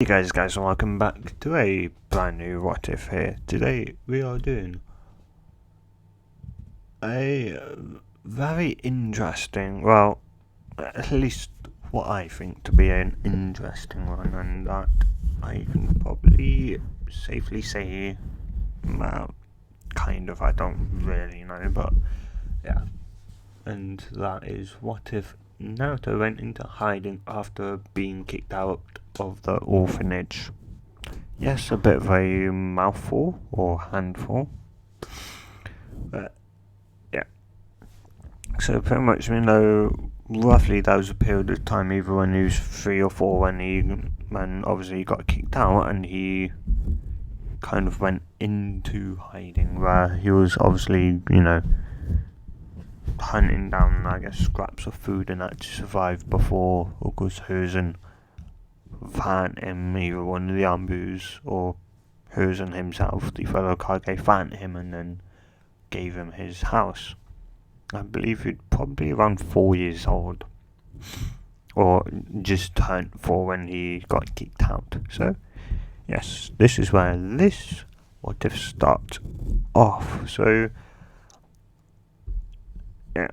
Hey guys, and welcome back to a brand new What If here. Today we are doing a very interesting, well, at least what I think to be an interesting one, and that I can probably safely say, well, kind of, I don't really know, but yeah. And that is, what if Naruto went into hiding after being kicked out of the orphanage? Yes, a bit of a mouthful or handful. But yeah. So pretty much we know roughly that was a period of time either when he was 3 or 4 when obviously he got kicked out and he kind of went into hiding where he was obviously, hunting down I guess scraps of food and that to survive before of course Hosen found him, either one of the Ambus or Hosen himself, the fellow Kage found him and then gave him his house. I believe he'd probably around 4 years old, or just turned 4 when he got kicked out. So, yes, this is where this what if starts off. So, yeah.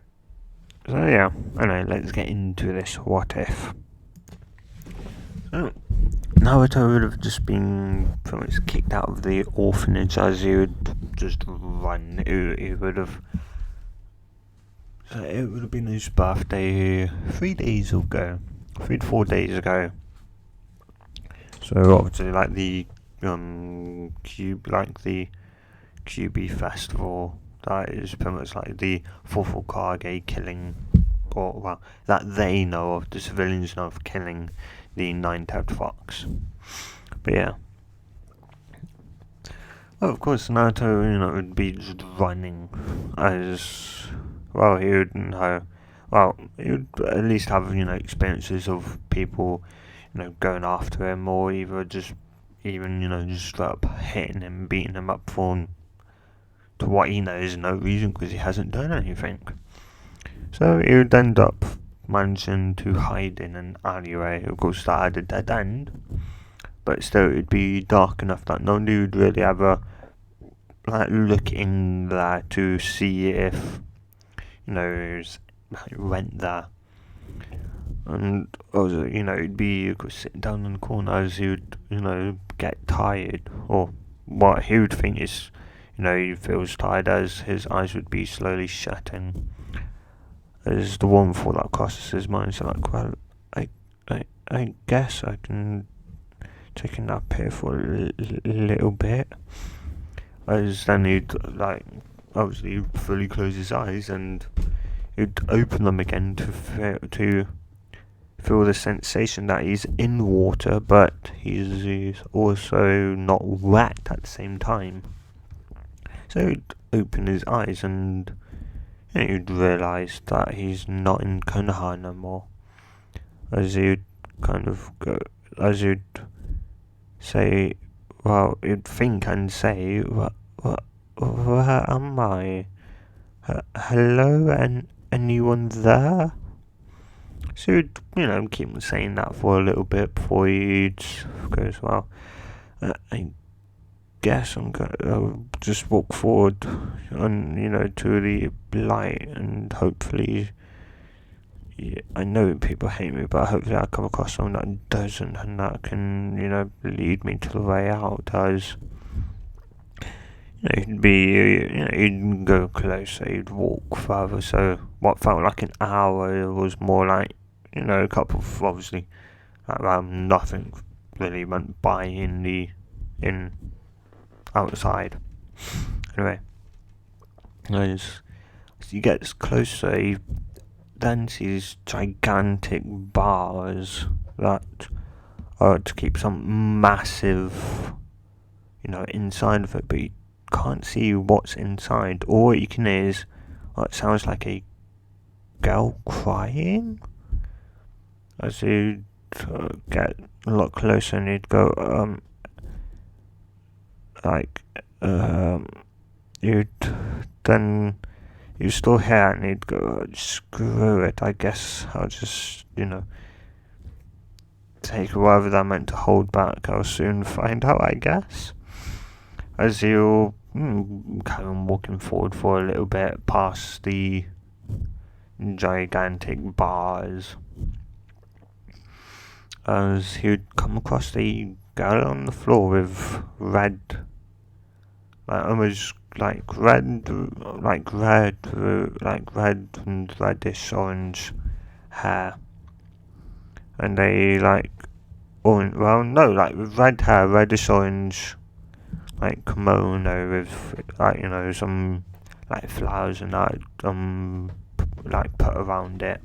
So, yeah, anyway, let's get into this what if. So, Naruto would have just been pretty much kicked out of the orphanage as he would just run. He would have. So it would have been his birthday 3 days ago, 3 to 4 days ago. So obviously, like the QB festival, that is pretty much like the fourth Hokage killing, or well, that they know of, the civilians know of killing the nine-tailed fox. But yeah. Well, of course, Naruto, would be just running as well. He would know. Well, he would at least have experiences of people, going after him, or either just even just straight up hitting him, beating him up for to what he knows no reason because he hasn't done anything. So he would end up managing to hide in an alleyway. Of course, that had a dead end, but still, it'd be dark enough that nobody would really ever look in there to see if went there. And also, it'd be sitting down in the corner as he would, get tired, or what he would think is, he feels tired as his eyes would be slowly shutting. As the one thought that crosses his mind, so like, well, I guess I can take a nap here for a little bit. As then he'd obviously fully close his eyes and he'd open them again to feel the sensation that he's in water, but he's also not wet at the same time. So he'd open his eyes and he'd realise that he's not in Konoha no more. As he'd kind of go, as he'd say, well, he'd think and say, where am I? Hello, and anyone there? So he'd, keep saying that for a little bit before he'd go as well. I guess I'm gonna just walk forward and, to the light and hopefully, yeah, I know people hate me, but hopefully I'll come across someone that doesn't and that can, lead me to the way out as he'd be, he'd go closer, he'd walk further, so what felt like an hour was more like, a couple of, obviously, nothing really went by in outside. Anyway, as he gets closer, he then sees gigantic bars that are to keep some massive, inside of it, but you can't see what's inside. All you can hear is what sounds like a girl crying. As you get a lot closer and you'd go, you'd then you still hear and you'd go, screw it, I guess I'll just, take whatever they're meant to hold back. I'll soon find out, I guess. As he'll carry on walking forward for a little bit past the gigantic bars, as he would come across a girl on the floor with red, almost red and reddish orange hair, and red hair, reddish orange, kimono with some flowers and that put around it,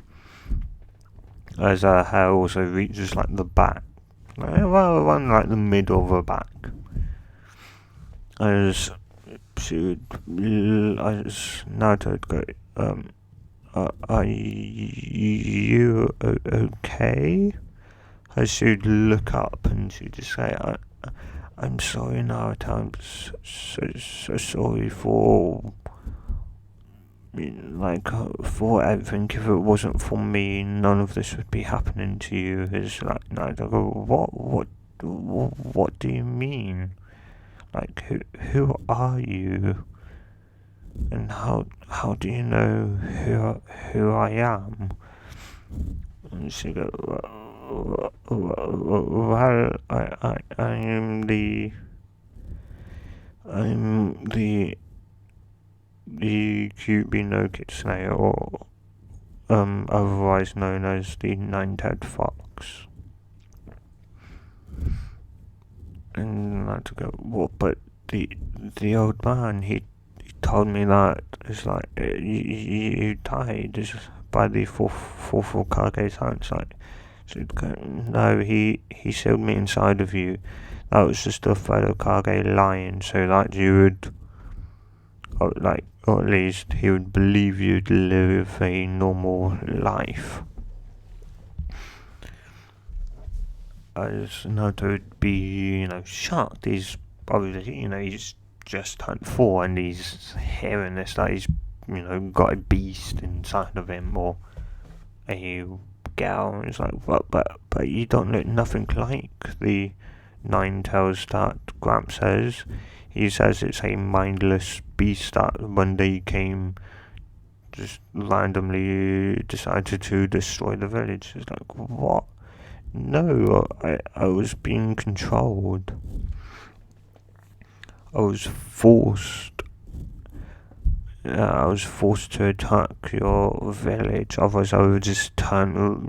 as her hair also reaches the back, around the middle of her back, as Naruto would go, are you okay? As she'd look up and she'd just say, I'm sorry, Naruto, I'm so sorry for for everything. If it wasn't for me, none of this would be happening to you. It's Naruto go, what do you mean? Who are you? And how do you know who I am? And she goes, well, I'm the Kyuubi no Kitsune, or otherwise known as the Nine-Tailed Fox. And I had to go, what? But the old man, he told me that it's you died by the fourth Kage's hands. No, he sealed me inside of you. That was just a fellow Kage lying, so that you would, or at least he would believe you'd live a normal life. As Naruto would be, shocked. He's obviously, he's just turned 4 and he's hearing this, that he's, got a beast inside of him, or a girl. It's but you don't look nothing like the Nine Tails that Gramps says. He says it's a mindless beast that one day came, just randomly decided to destroy the village. It's what? No, I was being controlled. I was forced to attack your village. Otherwise, I would just turn around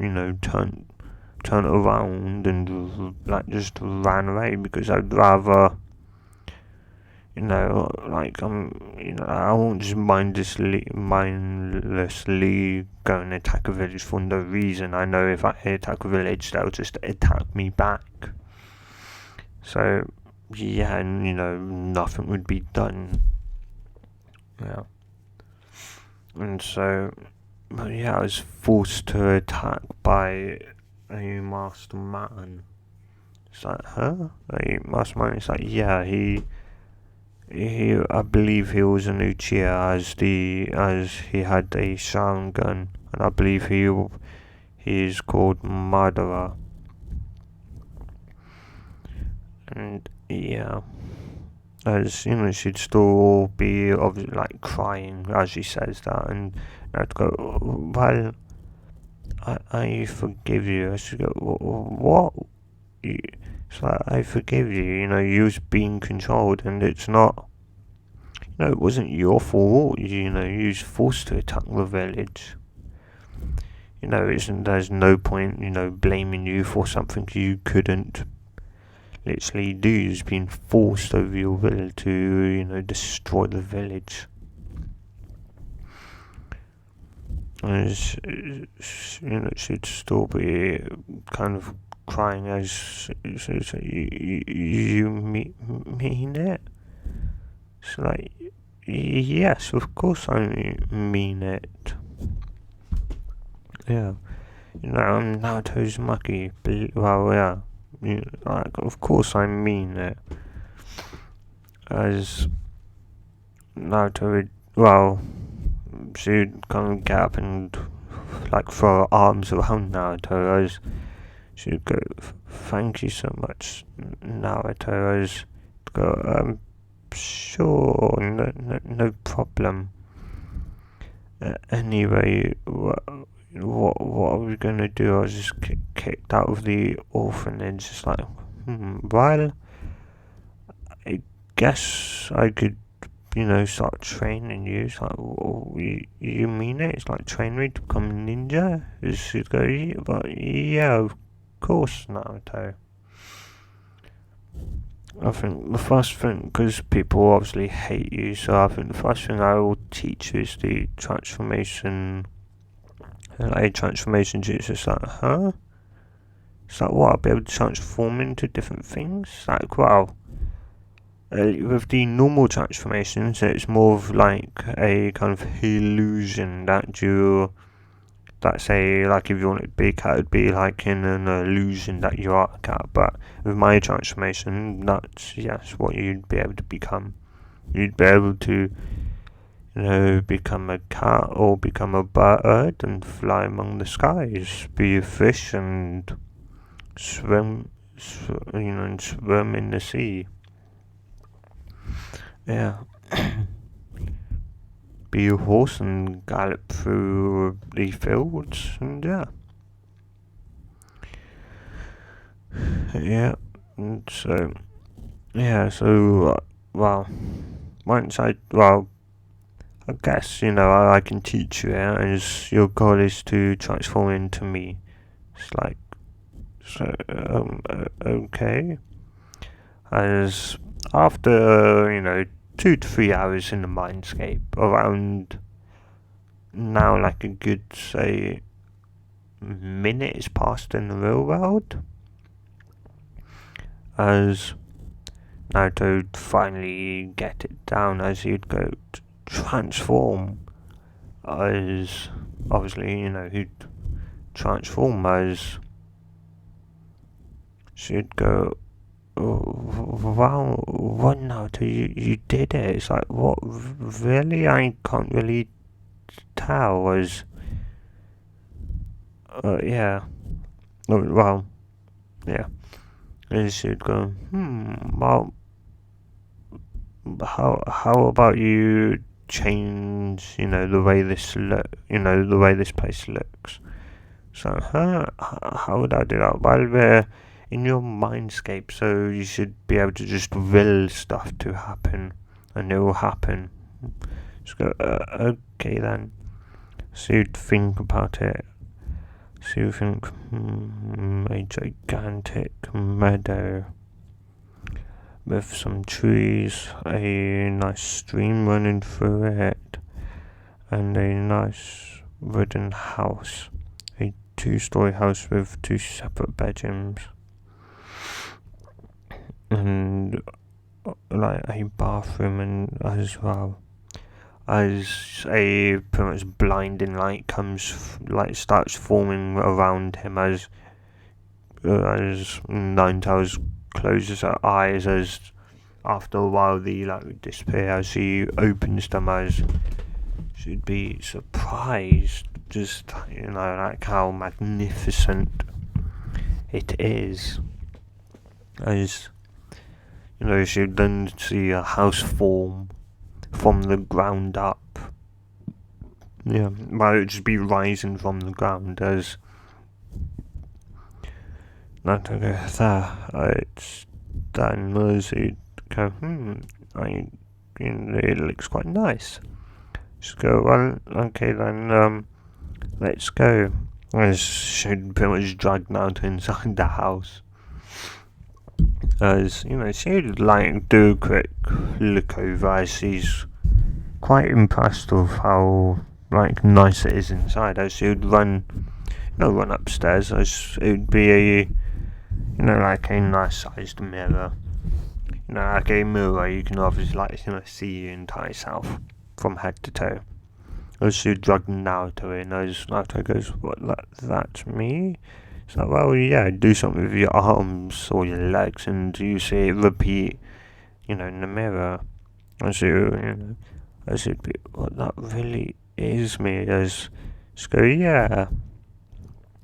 and just ran away, because I'd rather, I won't just mindlessly go and attack a village for no reason. I know if I attack a village, they'll just attack me back. So, yeah, and nothing would be done. Yeah. And so, I was forced to attack by a masked man. It's huh? A masked man? It's yeah, he I believe he was an Uchiha, as he had a Sharingan, and I believe he is called Madara. And yeah, as she'd still be crying as she says that, and I'd go, well, I forgive you. I should go, what? It's I forgive you. You was being controlled, and it's not. It wasn't your fault. You was forced to attack the village. There's no point, blaming you for something you couldn't literally do. You've been forced over your will to, destroy the village. And she'd still be kind of crying as you mean it? It's yes, of course I mean it. Yeah, I'm Naruto's Maki. Well, yeah, of course I mean it. As Naruto would, she'd kind of get up and throw her arms around Naruto, as She'd go, thank you so much, Naruto. I was go, sure, no problem. Anyway, what are we gonna do? I was just kicked out of the orphanage. It's like, well, I guess I could, start training you. It's like, oh, you mean it? It's like, train me to become a ninja? She'd go, yeah, but yeah, of course, Naruto. I think the first thing, because people obviously hate you, so I think the first thing I will teach you is the transformation. Like transformation jutsu. It's like, huh? It's like, what? I'll be able to transform into different things? Like, wow. With the normal transformations, it's more of like a kind of illusion that say, like, if you want to be a cat, it'd be like in an illusion that you are a cat. But with my transformation, that's, yes, what you'd be able to become. You'd be able to, become a cat or become a bird and fly among the skies, be a fish and swim, and swim in the sea. Yeah. Be a horse and gallop through the fields, and yeah. Yeah. And so, yeah, so, well, I guess, I can teach you it, as your goal is to transform into me. It's like, so, okay. As after, 2 to 3 hours in the mindscape, around now, like a good, say, minute is passed in the real world, as Naruto would finally get it down, as he'd go to transform, as obviously, he'd transform as she'd go, oh, wow, what Naruto, you did it. It's like, what, really? I can't really tell, as, yeah, well, yeah. And she'd go, well, how about you change, the way the way this place looks. So, how would I do that? Well, we're in your mindscape, so you should be able to just will stuff to happen, and it will happen. Just go, okay then. So you'd think about it. So you think, a gigantic meadow with some trees, a nice stream running through it, and a nice wooden house. A 2-story house with 2 separate bedrooms. And like a bathroom and as well. As a pretty much blinding light starts forming around him as Nine Tails closes her eyes, as after a while the light would disappear as she opens them, as she'd be surprised just like how magnificent it is, as she'd then see a house form from the ground up. Yeah, well, it'd just be rising from the ground as not to go there. It's done as you'd go, it looks quite nice. Just go, well, okay then, let's go. As she'd pretty much dragged Naruto inside the house. As, she'd like do a quick look over, as she's quite impressed with how nice it is inside. As she'd run upstairs, as it would be a like a nice sized mirror, like a mirror you can obviously see your entire self from head to toe. As she dragged Naruto in, as Naruto goes, what, that's me? It's like, well, yeah, do something with your arms or your legs, and you see it repeat, in the mirror. As as it'd be, well, that really is me. As just go, yeah.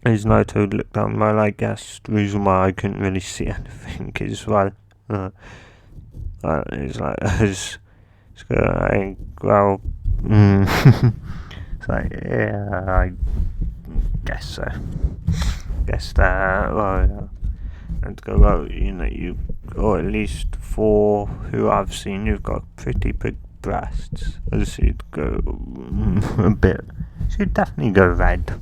As Naruto looked down, well, I guess the reason why I couldn't really see anything is, well, it's like, it's like, well, it's like, yeah, I guess so. Guess that, well, yeah. And go, well, you, or at least for who I've seen, you've got pretty big breasts. As you'd go a bit, she'd definitely go red.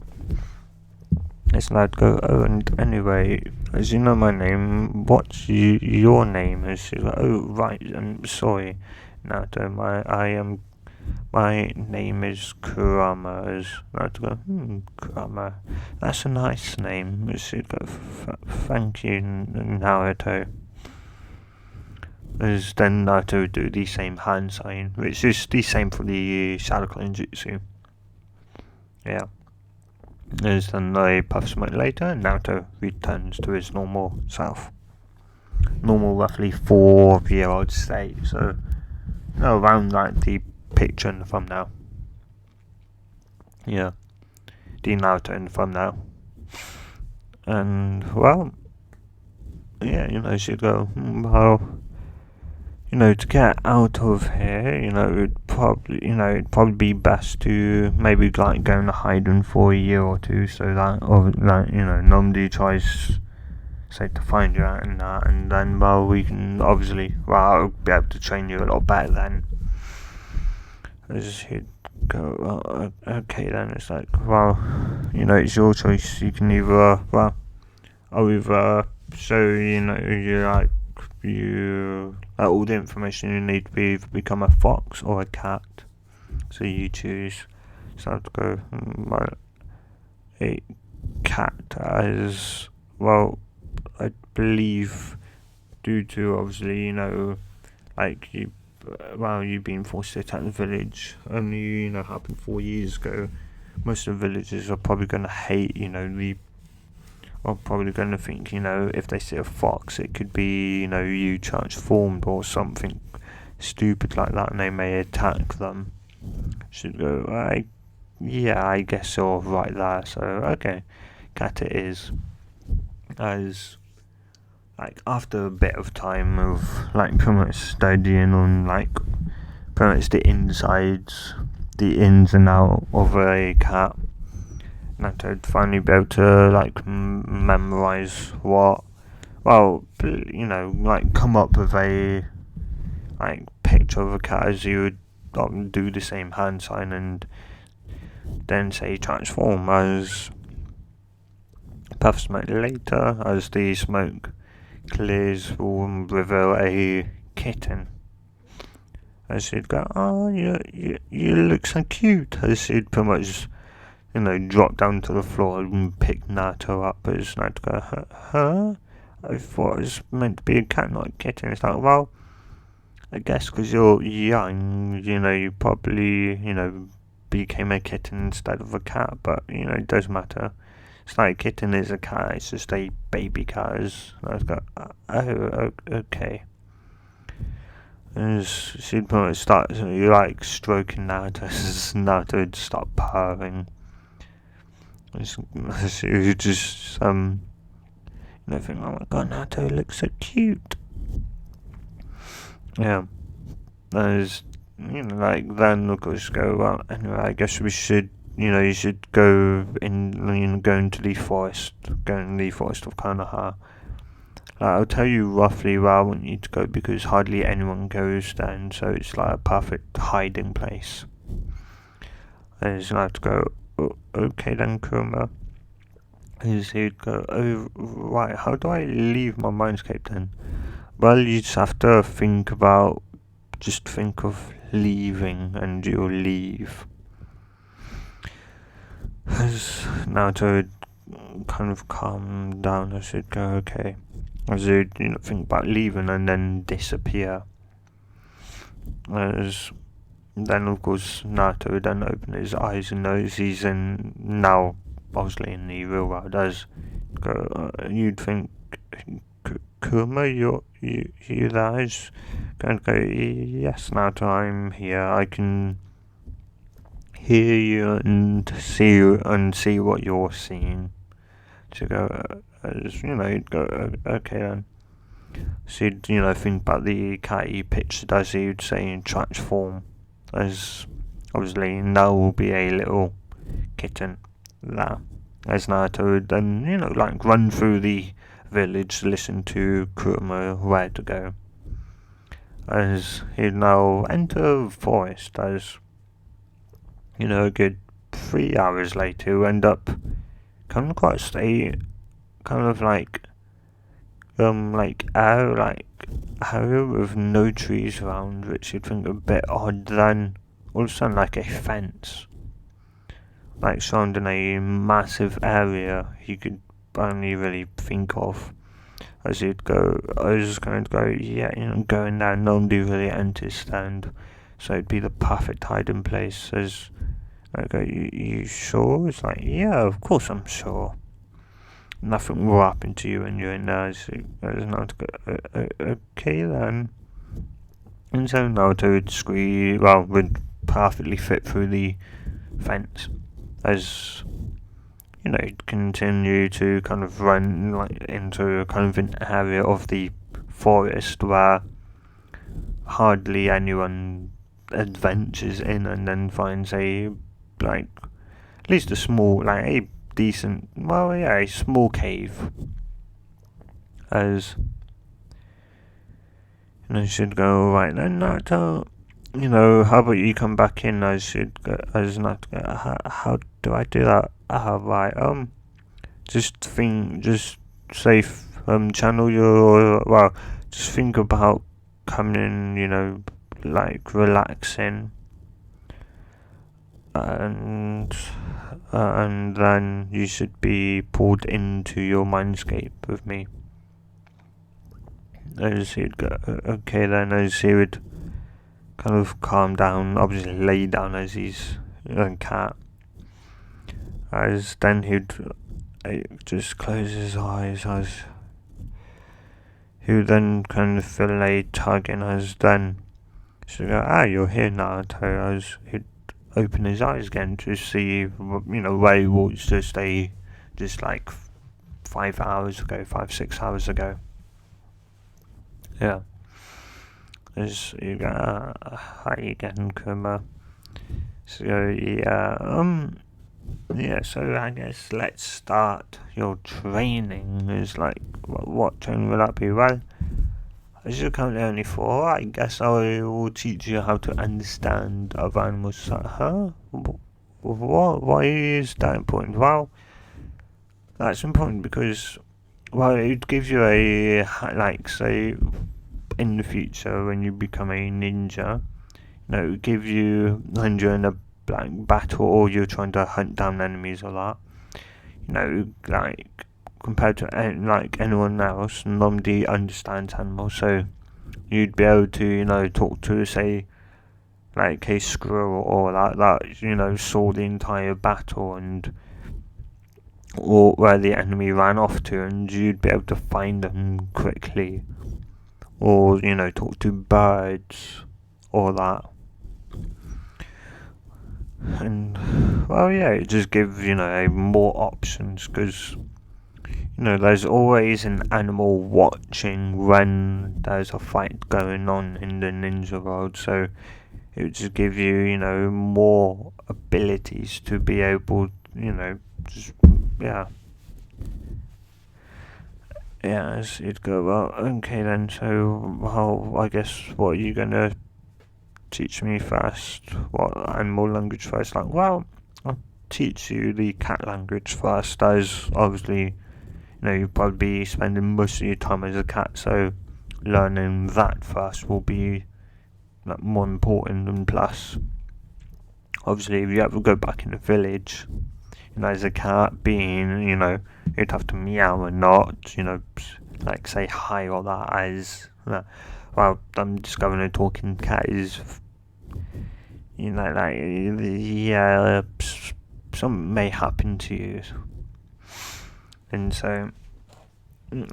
It's like go, oh, and anyway, as you know my name, what's your name? And she's like, oh, right, I'm sorry, Naruto, my name is Kurama. As Naruto go, Kurama, that's a nice name. And she'd go, thank you, Naruto. As then Naruto would do the same hand sign, which is the same for the Shadow Clone Jutsu. Yeah. As then a puff minute later, Naruto returns to his normal self. Normal, roughly 4-year-old state, so around like the picture in the thumbnail. Yeah, the Naruto in the thumbnail. And, well, yeah, she'd go, well, to get out of here, it'd probably be best to maybe like go into hiding for a year or two, so that, or like, nobody tries, say, to find you out and that, and then, well, we can obviously, I'll be able to train you a lot better then. As he'd go, well, okay then, it's like, well, it's your choice, you can either, I'll either show, you all the information you need to either become a fox or a cat. So you choose. So I have to go a cat, as well, I believe, due to obviously, you've been forced to attack the village. Only, happened 4 years ago. Most of the villagers are probably going to hate, are probably going to think, if they see a fox, it could be, you transformed or something stupid like that, and they may attack them. Should go, I guess you're right there, so, okay, cat it is. As, after a bit of time of, pretty much studying on, pretty much the ins and out of a cat, and I'd finally be able to memorize come up with a picture of a cat, as you would do the same hand sign and then say transform. As puff smoke later, as the smoke clears, will reveal a kitten. As she'd go, oh, you look so cute. As she'd pretty much drop down to the floor and pick Naruto up. As Naruto go, huh? I thought it was meant to be a cat, not a kitten. It's like, well, I guess because you're young, you probably, became a kitten instead of a cat, but, it does matter. It's like a kitten is a cat, it's just a baby cat. As I was go, oh, okay. And she'd probably start, stroking Naruto, as Naruto would start purring. She would just, think, oh my god, Naruto looks so cute. Yeah. As, then of course go, well, anyway, I guess we should, you should go into the forest, of Konoha. I'll tell you roughly where I want you to go, because hardly anyone goes then, so it's like a perfect hiding place. And it's like to go, oh, okay then, Kurama. As he'd go, oh, right, how do I leave my mindscape then? Well, you just have to think of leaving, and you'll leave. As Naruto would kind of calm down, as he'd go, okay. As he'd, think about leaving and then disappear. As then, of course, Naruto would then open his eyes and notice he's now, obviously, in the real world. As go, you'd think, Kurama, you there? Is going to go, yes, Naruto, I'm here. I can hear you and see what you're seeing. to go, he'd go, okay then. So he'd, think about the cat he pictured, as he would say, in transform, as obviously now will be a little kitten there. As Naruto would then, run through the village, listen to Kurama where to go. As he'd now enter the forest, as, a good 3 hours later, he'll end up kind of quite stay, kind of area with no trees around, which you'd think a bit odd. Then all of a sudden, like a fence, like surrounding a massive area you could only really think of. As you'd go, I was just going to go, going there, nobody really understand, so it'd be the perfect hiding place. As I go, you sure? It's like, yeah, of course I'm sure. Nothing will happen to you when you're in there. Okay then. And so Naruto would perfectly fit through the fence, as he'd continue to kind of run into kind of an area of the forest where hardly anyone adventures in, and then finds at least a small, a decent, a small cave. As should go, right then, Naruto, how about you come back in? I should go, as Naruto, how do I do that? Right, just safe, channel your, just think about coming in, relaxing, and then you should be pulled into your mindscape with me. As he'd go, okay then, as he would kind of calm down, obviously lay down as he's a cat. As then he'd just close his eyes, as he would then kind of feel a tugging, as then she'd go, you're here, Naruto. As he'd open his eyes again to see, where he was just like 5 hours ago, 6 hours ago. Yeah. As you go, hi again, Kuma. So, so I guess let's start your training. Is what training will that be? Well, as you're currently only 4, I guess I will teach you how to understand other animals. Huh? What? Why is that important? Well, that's important because, it gives you say, in the future when you become a ninja, it would give you, when you're in a battle or you're trying to hunt down enemies or that, compared to anyone else, nobody understands animals, so you'd be able to talk to, say, a squirrel or that saw the entire battle or where the enemy ran off to, and you'd be able to find them quickly, or talk to birds or that. And it just gives more options, because there's always an animal watching when there's a fight going on in the ninja world, so it would just give you more abilities to be able as you'd go, well, okay then, so I guess what are you gonna teach me first? What animal language first? I'll teach you the cat language first, as obviously, you'll probably be spending most of your time as a cat, so learning that first will be more important. And plus, obviously, if you ever go back in the village, as a cat, being, you'd have to meow and not, say hi or that, as, I'm discovering a talking cat is, something may happen to you. And so, 2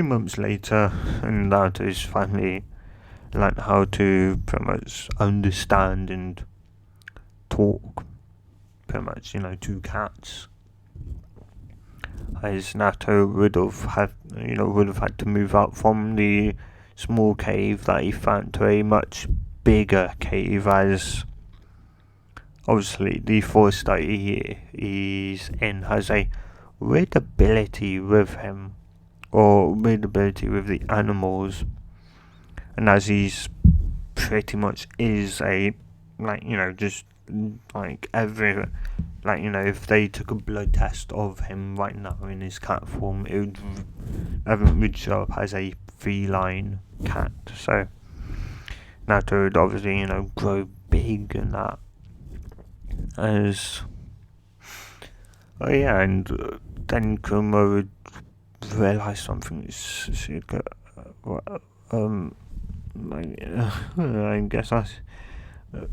months later, and that is finally learned how to pretty much understand and talk. pretty much, two cats. As Nato would have had to move out from the small cave that he found to a much bigger cave, as obviously the forest that he's in has a weird ability with him, or weird ability with the animals, and as he's pretty much is a, just like every, if they took a blood test of him right now in his cat form, everyone would show up as a feline cat. So Nato would obviously, grow big and that. And then Kuma would realise something. I guess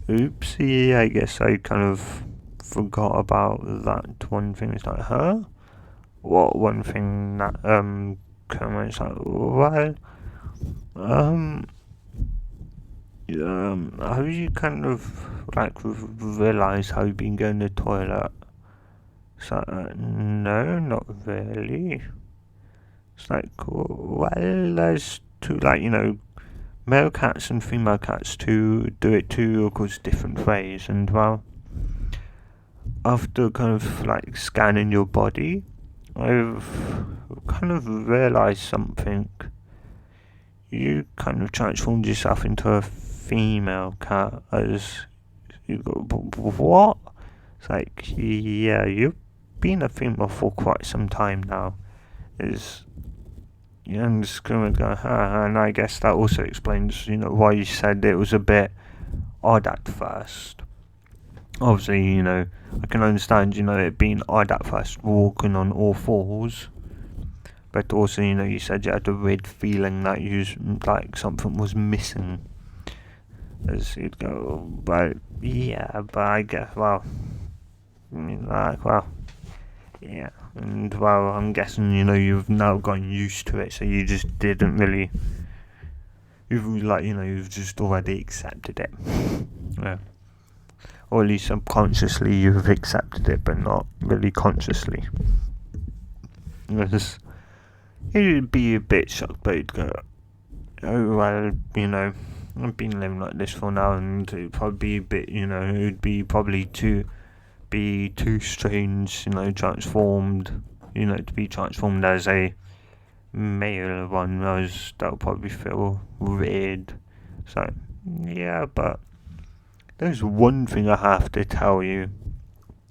oopsie. I guess I kind of forgot about that one thing. It's like, huh? What one thing that Kuma is like, well, have you kind of realised how you've been going to the toilet? So no, not really. It's like, well, there's two, male cats and female cats to do it two, of course, different ways. And well, after kind of scanning your body, I've kind of realised something. You kind of transformed yourself into a female cat, as you go, what? It's like, yeah, you've been a female for quite some time now. And Screamer go, and I guess that also explains, why you said it was a bit odd at first. Obviously, I can understand, it being odd at first, walking on all fours. But also, you said you had a weird feeling that something was missing. As you'd go, but yeah, but I guess, yeah. And well, I'm guessing, you've now gotten used to it, so you just didn't really, you've just already accepted it. Yeah. Or at least subconsciously you've accepted it, but not really consciously. You'd be a bit shocked, but you'd go, oh, well, I've been living like this for now, and it'd probably be a bit, it'd be probably too strange, transformed, to be transformed as a male one. That'll probably feel weird. So, yeah, but there's one thing I have to tell you,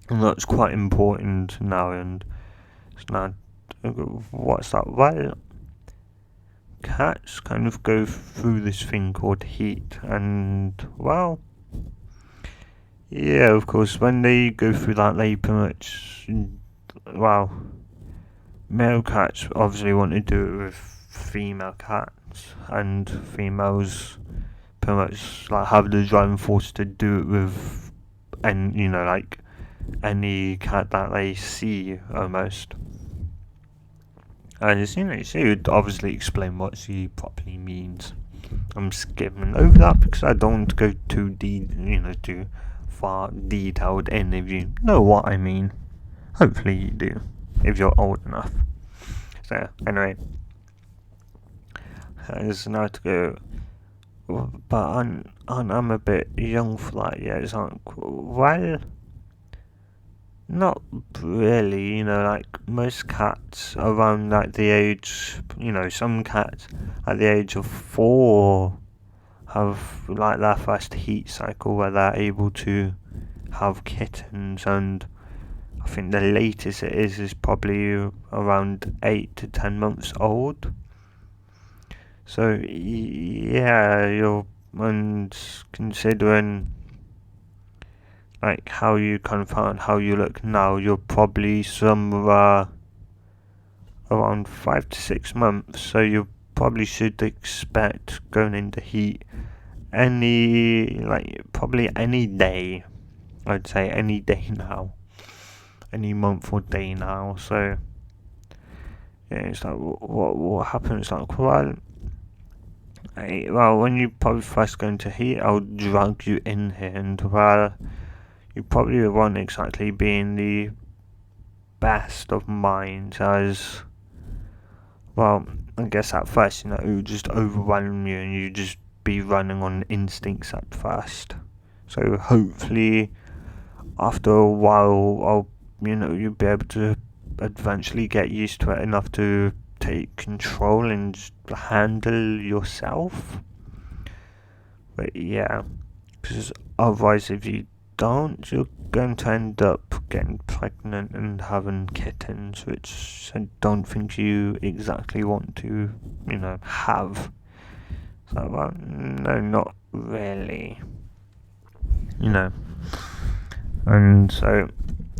and that's quite important now, and it's not, what's that? Well, cats kind of go through this thing called heat, and, well, yeah, of course, when they go through that, they pretty much, male cats obviously want to do it with female cats, and females pretty much have the driving force to do it with, and any cat that they see almost. And she would obviously explain what she properly means. I'm skipping over that because I don't want to go too too far detailed in, if you know what I mean. Hopefully you do, if you're old enough. So anyway, it's now to go. But I'm a bit young for that yet. It's like, well, not really. Most cats around the age, some cats at the age of 4 have their first heat cycle where they're able to have kittens, and I think the latest it is probably around 8 to 10 months old. So yeah, and considering how you kind of found how you look now, you're probably somewhere around 5 to 6 months, so you probably should expect going into heat probably any day. I'd say any day now, any month or day now. So yeah, it's like, what happens? When you probably first go into heat, I'll drag you in here, and you probably won't exactly be in the best of minds, as well, I guess at first, it would just overwhelm you and you just be running on instincts at first. So hopefully, after a while, you'll be able to eventually get used to it enough to take control and just handle yourself. But yeah, because otherwise, if you don't, you're going to end up getting pregnant and having kittens, which I don't think you exactly want to, have. So, well, no, not really. And so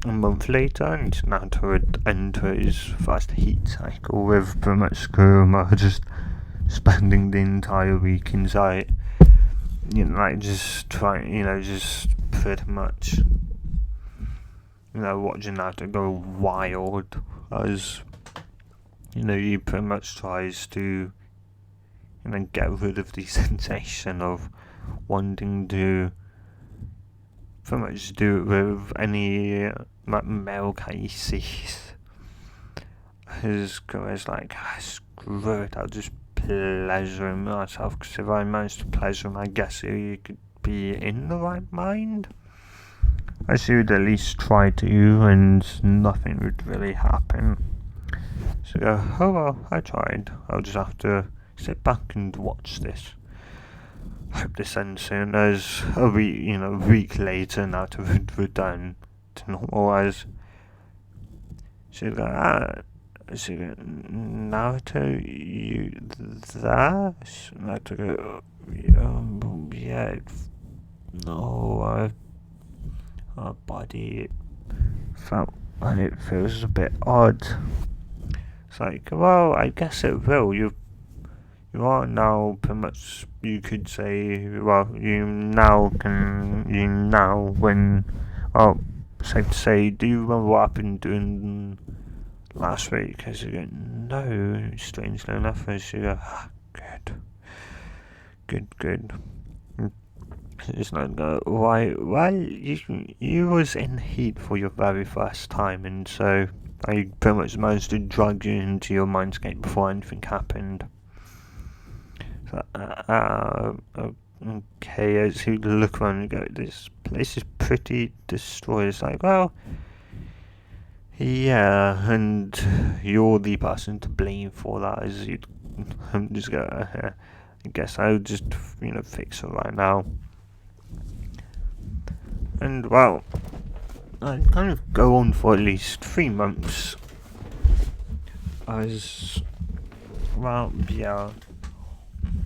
a month later, and Naruto would enter his first heat cycle with pretty much Kuruma just spending the entire week inside. Just trying, just pretty much, watching Naruto go wild as, he pretty much tries to, get rid of the sensation of wanting to pretty much do it with any male cat he sees. His guy's like, screw it, I'll just pleasure him myself, because if I manage to pleasure him, I guess he could be in the right mind. I should would at least try to, and nothing would really happen. So, oh well, I tried. I'll just have to sit back and watch this. Hope this ends soon, as a week later, Naruto would return to normal, as she'd go, Naruto, you there? Naruto go, yeah, no, our body felt, and it feels a bit odd. It's like, well, I guess it will. You are now pretty much, you could say, well, safe to say, do you remember what I've been doing last week? As you go, no, strangely enough, as you go, good. It's not go, why, well, you was in heat for your very first time, and so I pretty much managed to drag you into your mindscape before anything happened. So, okay, as you look around and go, this place is pretty destroyed. It's like, well, yeah, and you're the person to blame for that, as you just go, I guess I'll just, fix it right now. And, well, I kind of go on for at least 3 months. As, well, yeah,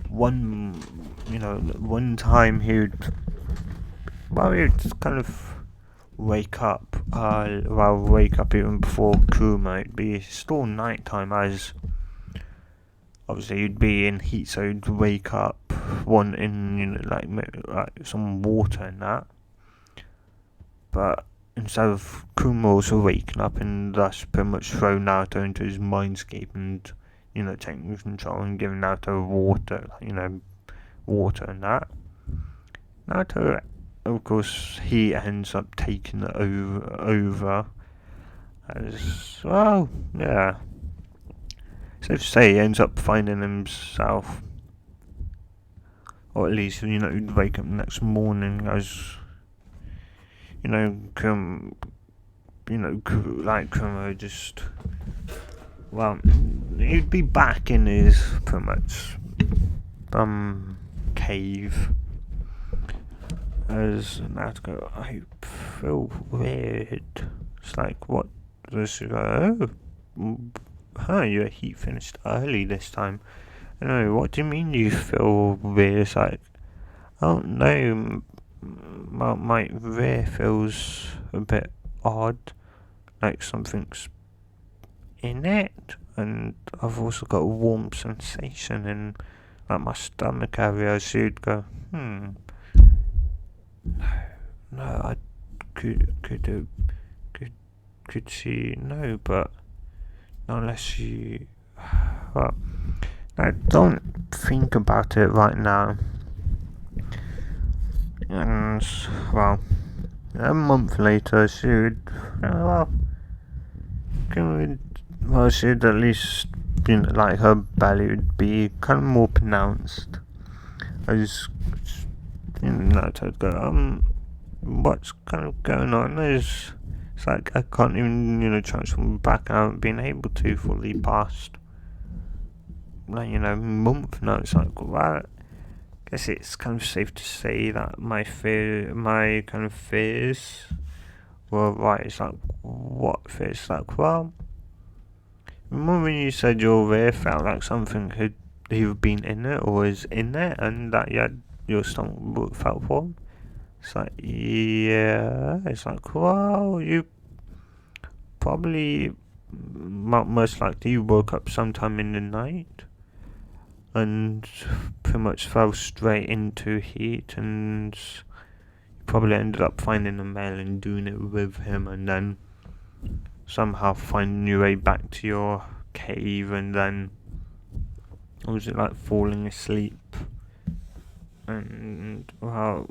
one time he'd kind of wake up even before Kuma. It'd be still night time, as obviously you'd be in heat, so you'd wake up wanting, like some water and that. But instead of Kuma also waking up and thus pretty much throw Naruto into his mindscape and, taking control and giving Naruto water and that, Naruto, of course, he ends up taking it over as well, yeah. Safe to say, he ends up finding himself, or at least, he'd wake up the next morning as, Kuma just, well, he'd be back in his, pretty much, cave, as Naruto, I feel weird. It's like, what does he go, your heat finished early this time. I don't know, what do you mean you feel weird? It's like, I don't know, my rear feels a bit odd, like something's in it, and I've also got a warm sensation in like my stomach area. So you'd go, no, I could see, no, but not unless you, well, I don't think about it right now. And, well, A month later, she would, she'd at least, like her belly would be kind of more pronounced. As, I'd go, what's kind of going on? It's like I can't even, transform back. I haven't been able to fully past, month now. It's like, well, I guess it's kind of safe to say that my kind of fears were right. It's like, what fears? It's like, well, remember when you said your ear felt like something had either been in it or is in there, and that your stomach felt warm? It's like, yeah. It's like, well, you probably, most likely, you woke up sometime in the night and pretty much fell straight into heat, and you probably ended up finding a male and doing it with him, and then somehow finding your way back to your cave, and then was it like falling asleep? And well,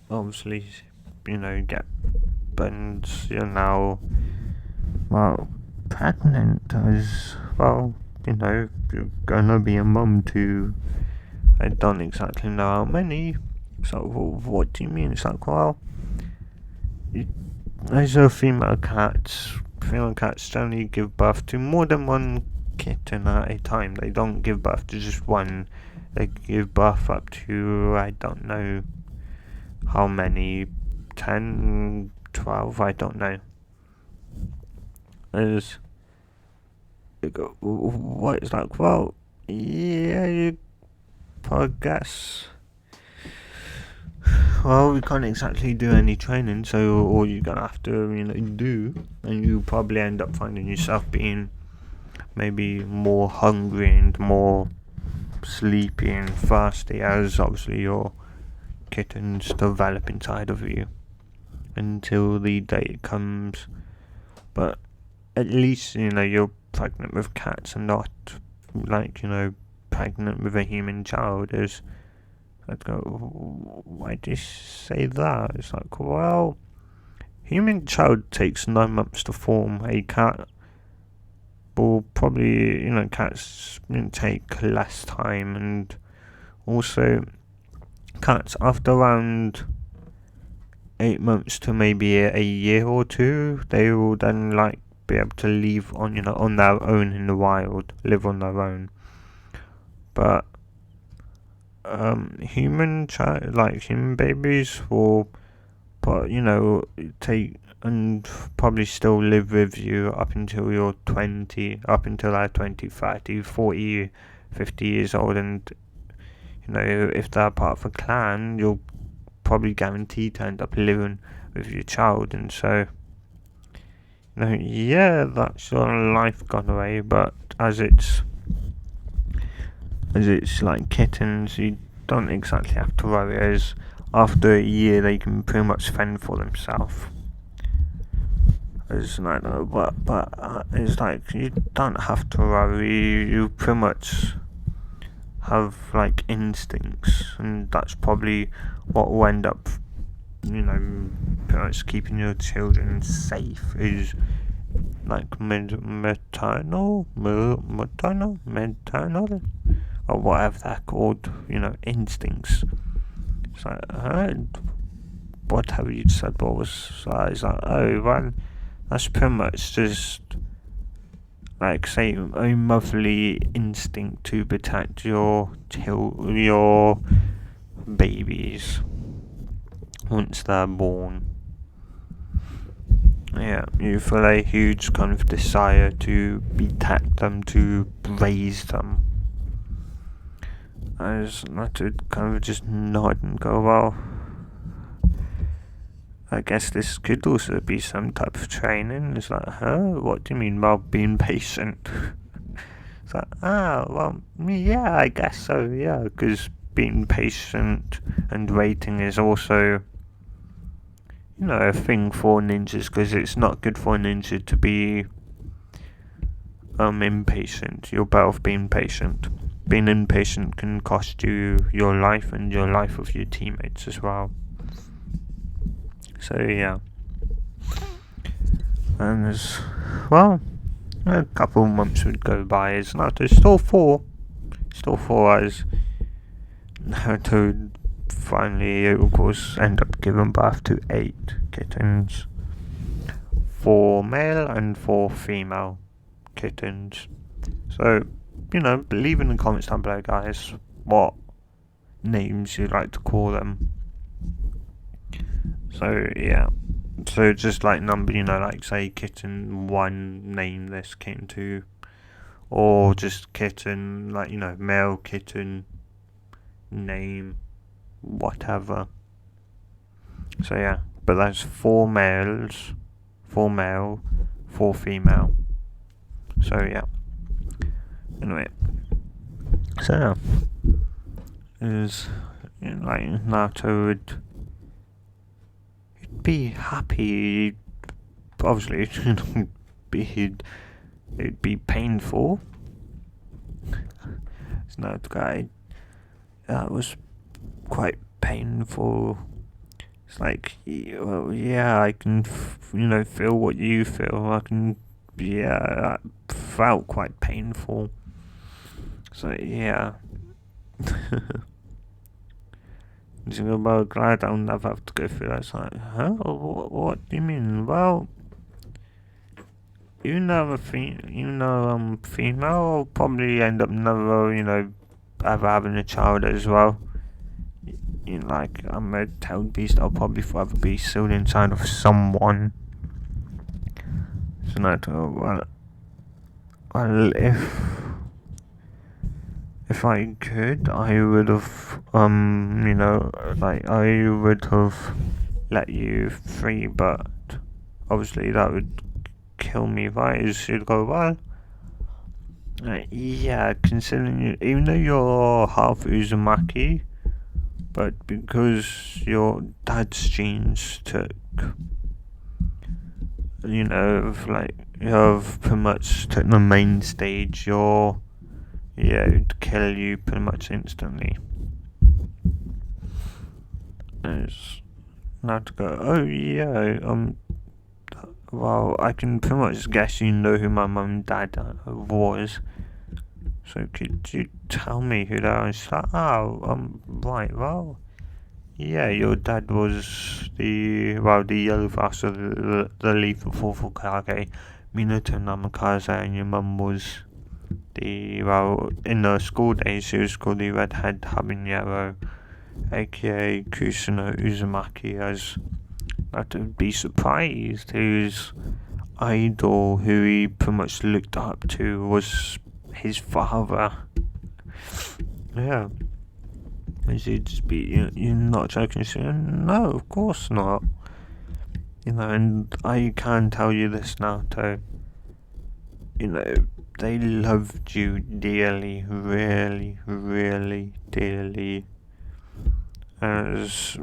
obviously, get and you're now pregnant as well. You're gonna be a mum to, I don't exactly know how many. So what do you mean? It's like, well, as a female cats generally give birth to more than one kitten at a time. They don't give birth to just one. They give birth up to, I don't know how many, 10, 12, I don't know. It's what it's like, well, yeah, you guess. Well, we can't exactly do any training, so all you're gonna have to, do, and you probably end up finding yourself being maybe more hungry and more sleepy and thirsty, as obviously your kittens develop inside of you until the day comes. But at least, you're pregnant with cats and not, like, pregnant with a human child. I'd go, why do you say that? It's like, well, human child takes 9 months to form. A cat will probably, cats take less time, and also cats after around 8 months to maybe a year or two, they will then be able to leave on their own in the wild, live on their own. But human babies will, take and probably still live with you up until you're 20, up until they're 20, 30, 40, 50 years old, and if they're part of a clan, you're probably guaranteed to end up living with your child, and so that's your life gone away. But as it's like kittens, you don't exactly have to worry, as after a year they can pretty much fend for themselves. It's like, but it's like you don't have to worry. You pretty much have instincts, and that's probably what will end up, pretty much keeping your children safe, is maternal, or whatever they're called, instincts. It's like, whatever you said, what was it's like, oh, well, that's pretty much just say a motherly instinct to protect your babies once they're born. Yeah, you feel a huge kind of desire to protect them, to raise them. I just like to kind of just nod and go, well, I guess this could also be some type of training. It's like, what do you mean about being patient? It's like, well, yeah, I guess so, yeah, because being patient and waiting is also, a thing for ninjas, because it's not good for a ninja to be impatient. You're better off being patient. Being impatient can cost you your life and your life of your teammates as well. So yeah, and as well, a couple of months would go by. It's not. There's still 4 hours. Naruto would finally, of course, end up giving birth to 8 kittens, 4 male and 4 female kittens. So, leave in the comments down below, guys, what names you'd like to call them. So, yeah. So, just like number, like say kitten 1, name this kitten 2. Or just kitten, like, male kitten, name, whatever. So, yeah. But that's 4 males, 4 male, 4 female. So, yeah. Anyway. So, yeah. Is like Naruto would be happy. Obviously, it'd be painful. It's not guy. That was quite painful. It's like, well, yeah, I can, feel what you feel. I can, yeah, that felt quite painful. So yeah. Well, glad I'll never have to go through that. It's like, huh? What do you mean? Well, female, will probably end up never, ever having a child as well. Like, I'm a tailed beast, I'll probably forever be sealed inside of someone. So, no, well, if I could, I would have, I would have let you free, but obviously that would kill me, right? It should go well. Yeah, considering even though you're half Uzumaki, but because your dad's genes took, you've pretty much took the main stage, it'd kill you pretty much instantly. It's now to go, oh yeah, well, I can pretty much guess you know who my mum and dad was. So could you tell me who they are? It's like, right, well, yeah, your dad was the yellow faster, the lethal fourth Hokage, Minato Namikaze, and your mum was in the school days, she was called the redhead habanero, aka Kusuno Uzumaki, as not to be surprised, whose idol, who he pretty much looked up to, was his father. Yeah. Is he just be, you're not joking? No, of course not. And I can tell you this now, too. They loved you dearly, really, really dearly. As,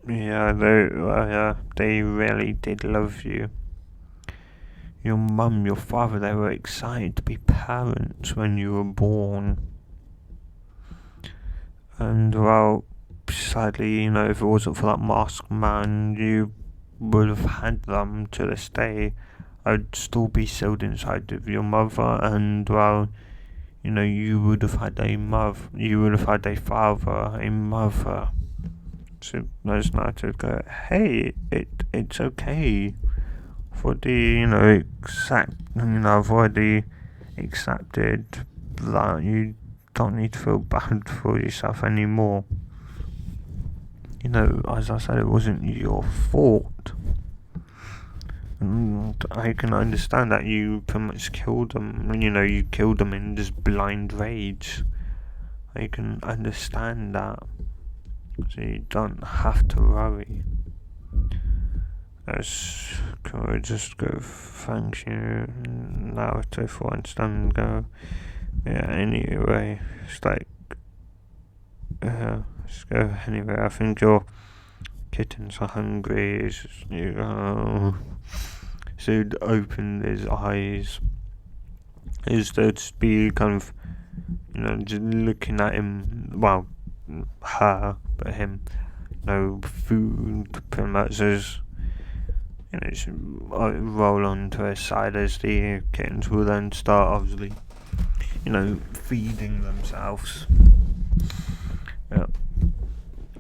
they really did love you. Your mum, your father, they were excited to be parents when you were born. And, well, sadly, if it wasn't for that masked man, you would have had them to this day. I'd still be sealed inside of your mother, and, well, you would have had a father, a mother. So there's not to go, hey, it's okay for the, I've already accepted that you don't need to feel bad for yourself anymore. As I said, it wasn't your fault. And I can understand that you pretty much killed them. You killed them in just blind rage. I can understand that. So you don't have to worry. Can we just go, thank you, Naruto, for understanding, go, yeah, anyway, it's like, let's go anyway. I think your kittens are hungry. So he'd open his eyes. Is to just be kind of, just looking at him, well, her, but him, no food, pretty much, as just roll onto his side as the kittens will then start obviously, feeding themselves. Yeah.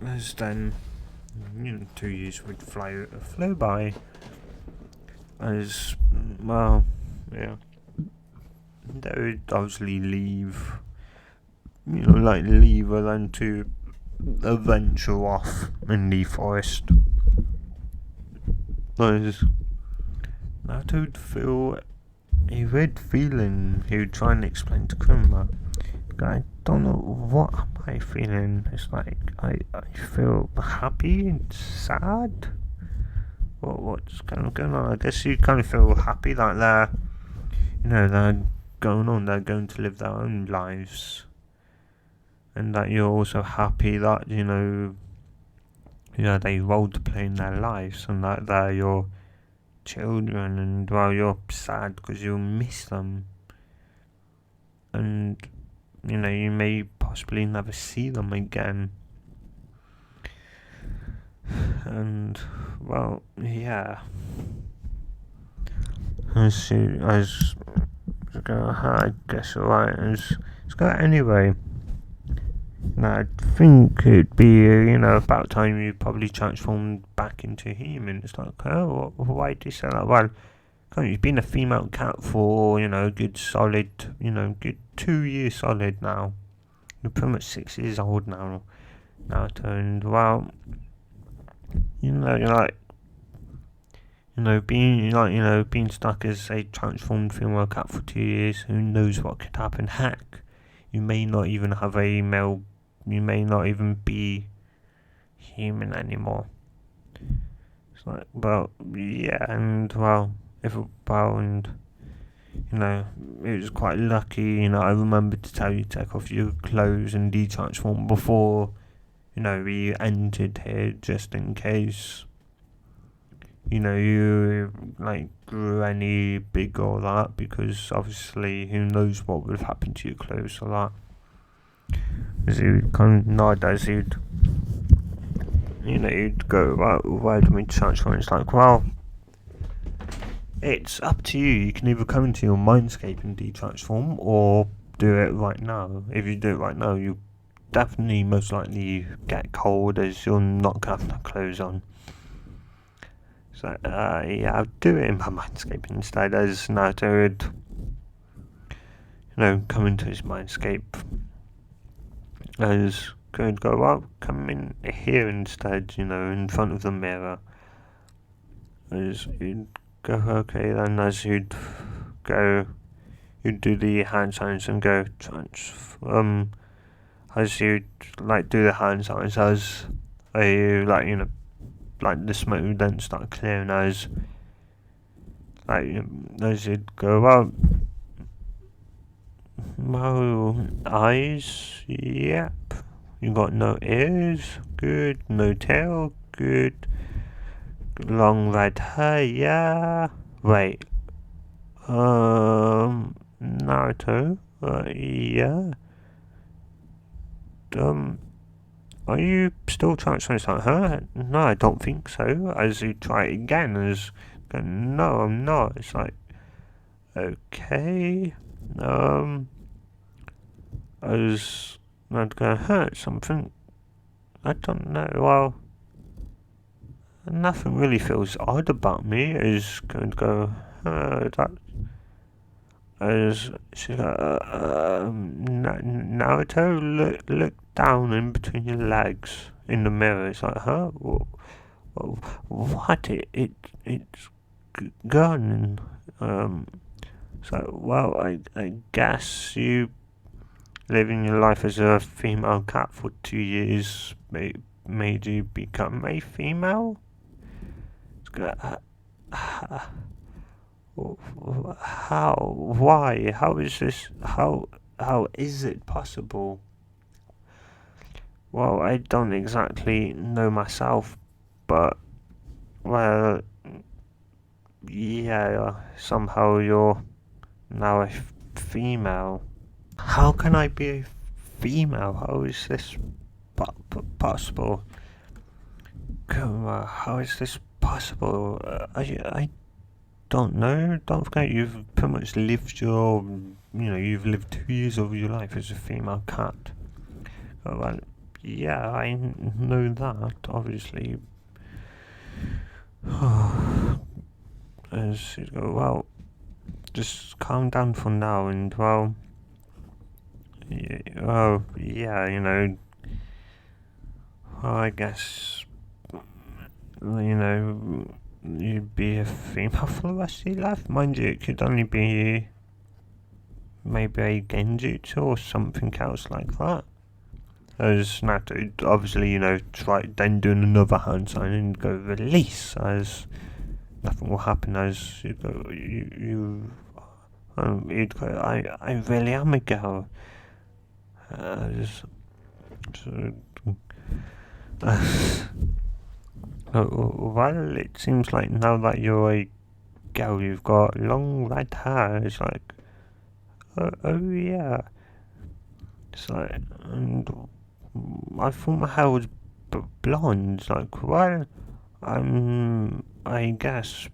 As then, 2 years would flow by. As well, yeah, they would obviously leave. Leave her then to venture off in the forest. As that would feel a weird feeling. He would try and explain to Krumma. I don't know what am I feeling. It's like I feel happy and sad. What's kind of going on? I guess you kind of feel happy that they're going on. They're going to live their own lives, and that you're also happy that they role to play in their lives, and that they're your children, and you're sad because you'll miss them, and you may possibly never see them again. And yeah. I guess alright. Let's go anyway. I think it'd be about time you probably transformed back into a human. It's like, oh, why do you say that? Well, you've been a female cat for good solid, good 2 years solid now. You're pretty much 6 years old now. And being stuck as a transformed female cat for 2 years. Who knows what could happen? Heck, you may not even have a male. You may not even be human anymore. It's like, yeah, and it was quite lucky. I remembered to tell you to take off your clothes and de-transform before, we entered here, just in case. You grew any bigger or that, because obviously who knows what would have happened to your clothes or that. As you'd nowadays you'd go, where do we transform? It's like, it's up to you. You can either come into your mindscape and de-transform, or do it right now. If you do it right now, you definitely most likely get cold, as you're not gonna have no clothes on. So I'll do it in my mindscape instead, as Naruto would come into his mindscape. As could go come in here instead, in front of the mirror. As you'd go, okay, then as you'd go, you'd do the hand signs and go as you'd do the hand signs, as the smoke would then start clearing, as you'd go eyes, yep. You got no ears, good. No tail, good. Long red hair, yeah. Wait. Naruto, yeah. Are you still trying to say her? No, I don't think so. As you try it again, no, I'm not. It's like, okay. As not gonna hurt something. I don't know. Nothing really feels odd about me. Is going to go. That. As she's like, Naruto, look down in between your legs in the mirror. It's like, huh? What? It's gone. So, I guess you living your life as a female cat for 2 years made you become a female? How? Why? How is this? How is it possible? Well, I don't exactly know myself, but yeah, somehow you're now a female. How can I be a female? How is this possible? How is this possible? possible? I don't know. Don't forget, you've pretty much lived you've lived 2 years of your life as a female cat. Well, yeah, I know that, obviously. Well, just calm down for now, and well, yeah, I guess, you'd be a female for the rest of your life. Mind you, it could only be maybe a genjutsu or something else like that. As Naruto, obviously, try then doing another hand sign and go release, as nothing will happen, as you go, you'd go, I really am a girl. As, so, well, it seems like now that you're a girl, you've got long red hair. It's like, oh yeah. It's like, and I thought my hair was blonde. It's like, well, I guess,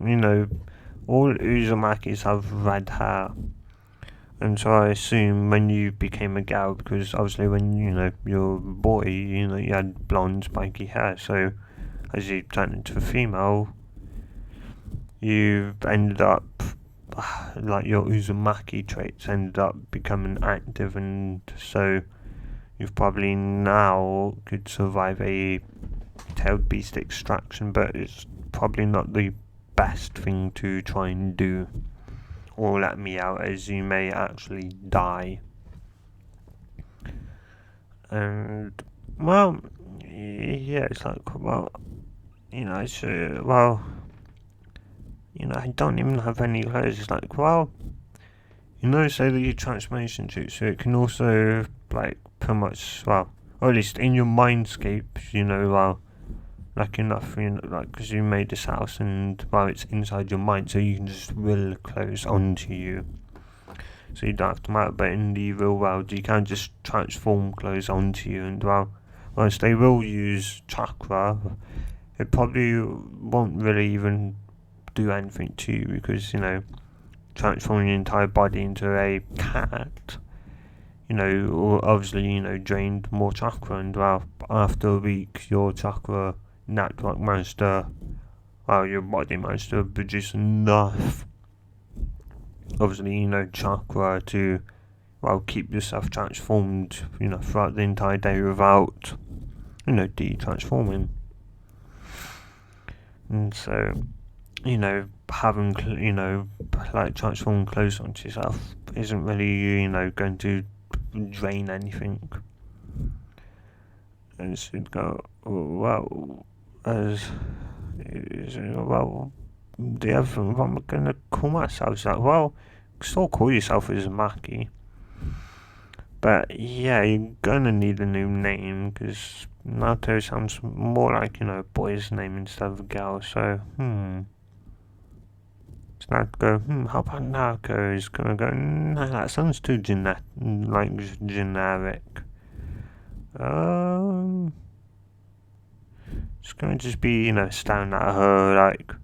all Uzumakis have red hair. And so I assume when you became a girl, because obviously when, you're a boy, you had blonde, spiky hair. So as you turned into a female, you've ended up, like your Uzumaki traits ended up becoming active, and so you've probably now could survive a tailed beast extraction, but it's probably not the best thing to try and do, or let me out, as you may actually die. And well, yeah, it's like, well, I don't even have any clothes. It's like, well, say that your transformation jutsu, it can also, like, pretty much, well, or at least in your mindscape, like enough, like, because you made this house and, well, it's inside your mind, so you can just will clothes onto you. So you don't have to matter, but in the real world, you can just transform clothes onto you, and, well, whilst they will use chakra, it probably won't really even do anything to you, because, transforming your entire body into a cat, obviously, drained more chakra, and, well, after a week, your chakra network managed to, well, your body managed to produce enough, obviously, chakra to, well, keep yourself transformed, throughout the entire day without, de-transforming. And so, having, like, transforming clothes onto yourself isn't really, going to drain anything. And so you'd go, well, the other thing, what am I going to call myself? It's like, well, still call yourself Uzumaki. But yeah, you're going to need a new name, because Naruto sounds more like, a boy's name instead of a girl, so, So now go, how about Naruto? He's gonna go, no, that sounds too generic. It's gonna just be, staring at her, like,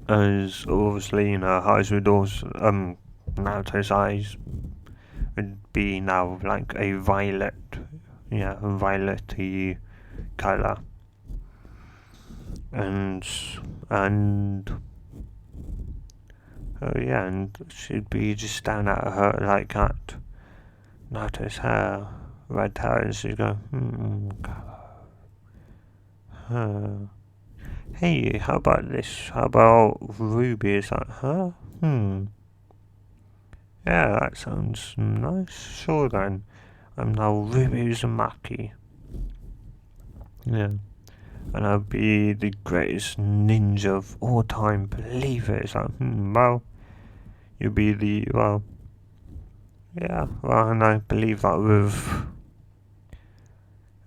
as obviously, eyes would also, Naruto's eyes would be now like a violet, violet-y colour. And and she'd be just staring at her like at Naruto's hair, red hair, and she'd go, hey, how about this? How about Ruby? Is that her? Yeah, that sounds nice. Sure then. I'm now Ruby Uzumaki. Yeah. And I'll be the greatest ninja of all time. Believe it. It's like, well, you'll be the, well, yeah, well, and I believe that with,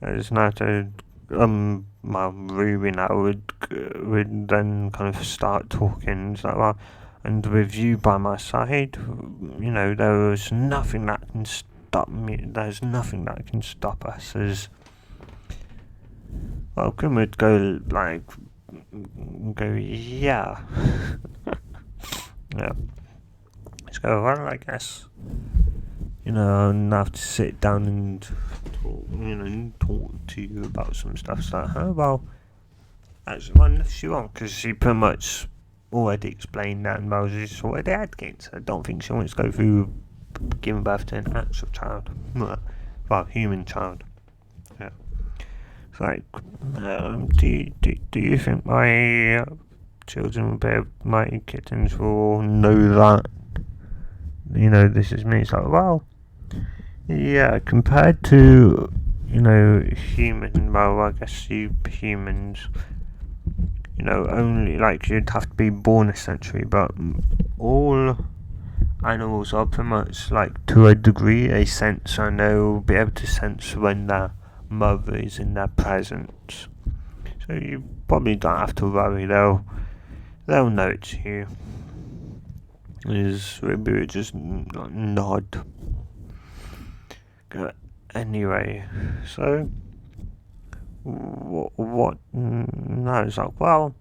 as Naruto, Ruby now would then kind of start talking. It's like, well, and with you by my side, there was nothing that can stop me. There's nothing that can stop us, as Well, Kim would go like, yeah, yeah. Let's go. Well, I guess and I have to sit down and talk to you about some stuff. So, well, that's one if she wants, because she pretty much already explained that, and Moses already had kids. I don't think she wants to go through giving birth to an actual child, well, human child. Yeah. It's like, do you think my children will be able, my kittens will know that this is me? It's like, well, yeah, compared to human, well, I guess you humans, only like you'd have to be born essentially, but all animals are pretty much like to a degree a sense, and they'll be able to sense when their mother is in their presence. So you probably don't have to worry. They'll know it's you. Is Ruby just nod. Anyway, so what? No, it's like, well,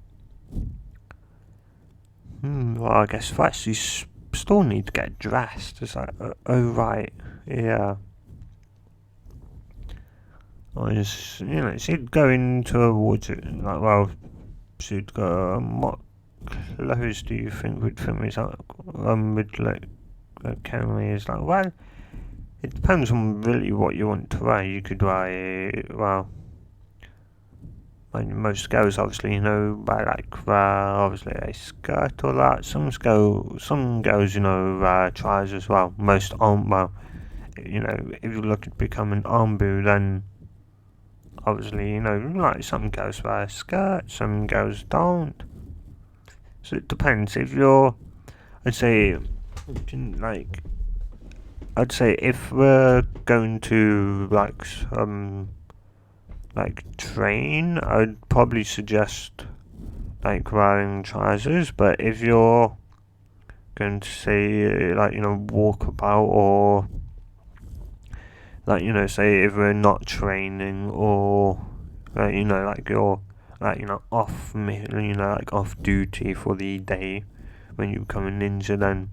well, I guess first you still need to get dressed. It's like, oh right, yeah. I just, she'd go into a wardrobe, like, well, she'd go, what clothes do you think would fit me? It's like, would like Kenley is like, well, it depends on really what you want to wear. You could wear, well, like most girls obviously, wear like, obviously a skirt or that. Some girls, wear trousers as well. Most aren't, well, if you look at becoming armbu, then obviously, like some girls wear skirts, some girls don't. So it depends. I'd say, I'd say if we're going to train, I'd probably suggest like wearing trousers. But if you're going to say walk about, or say if we're not training, or like you're off off duty for the day when you become a ninja, then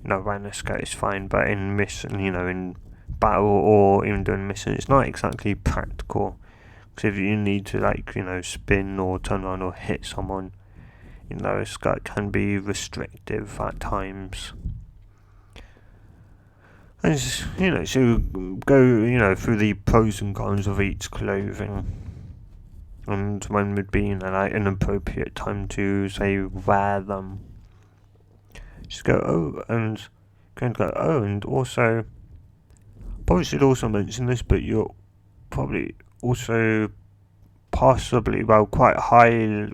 wearing a skirt is fine. But in mission, in battle, or even doing mission, it's not exactly practical, because if you need to spin or turn around or hit someone, a skirt can be restrictive at times. And just, so go through the pros and cons of each clothing, and when would be an appropriate time to say wear them. Just go and also probably should also mention this, but you're probably also possibly, well, quite high,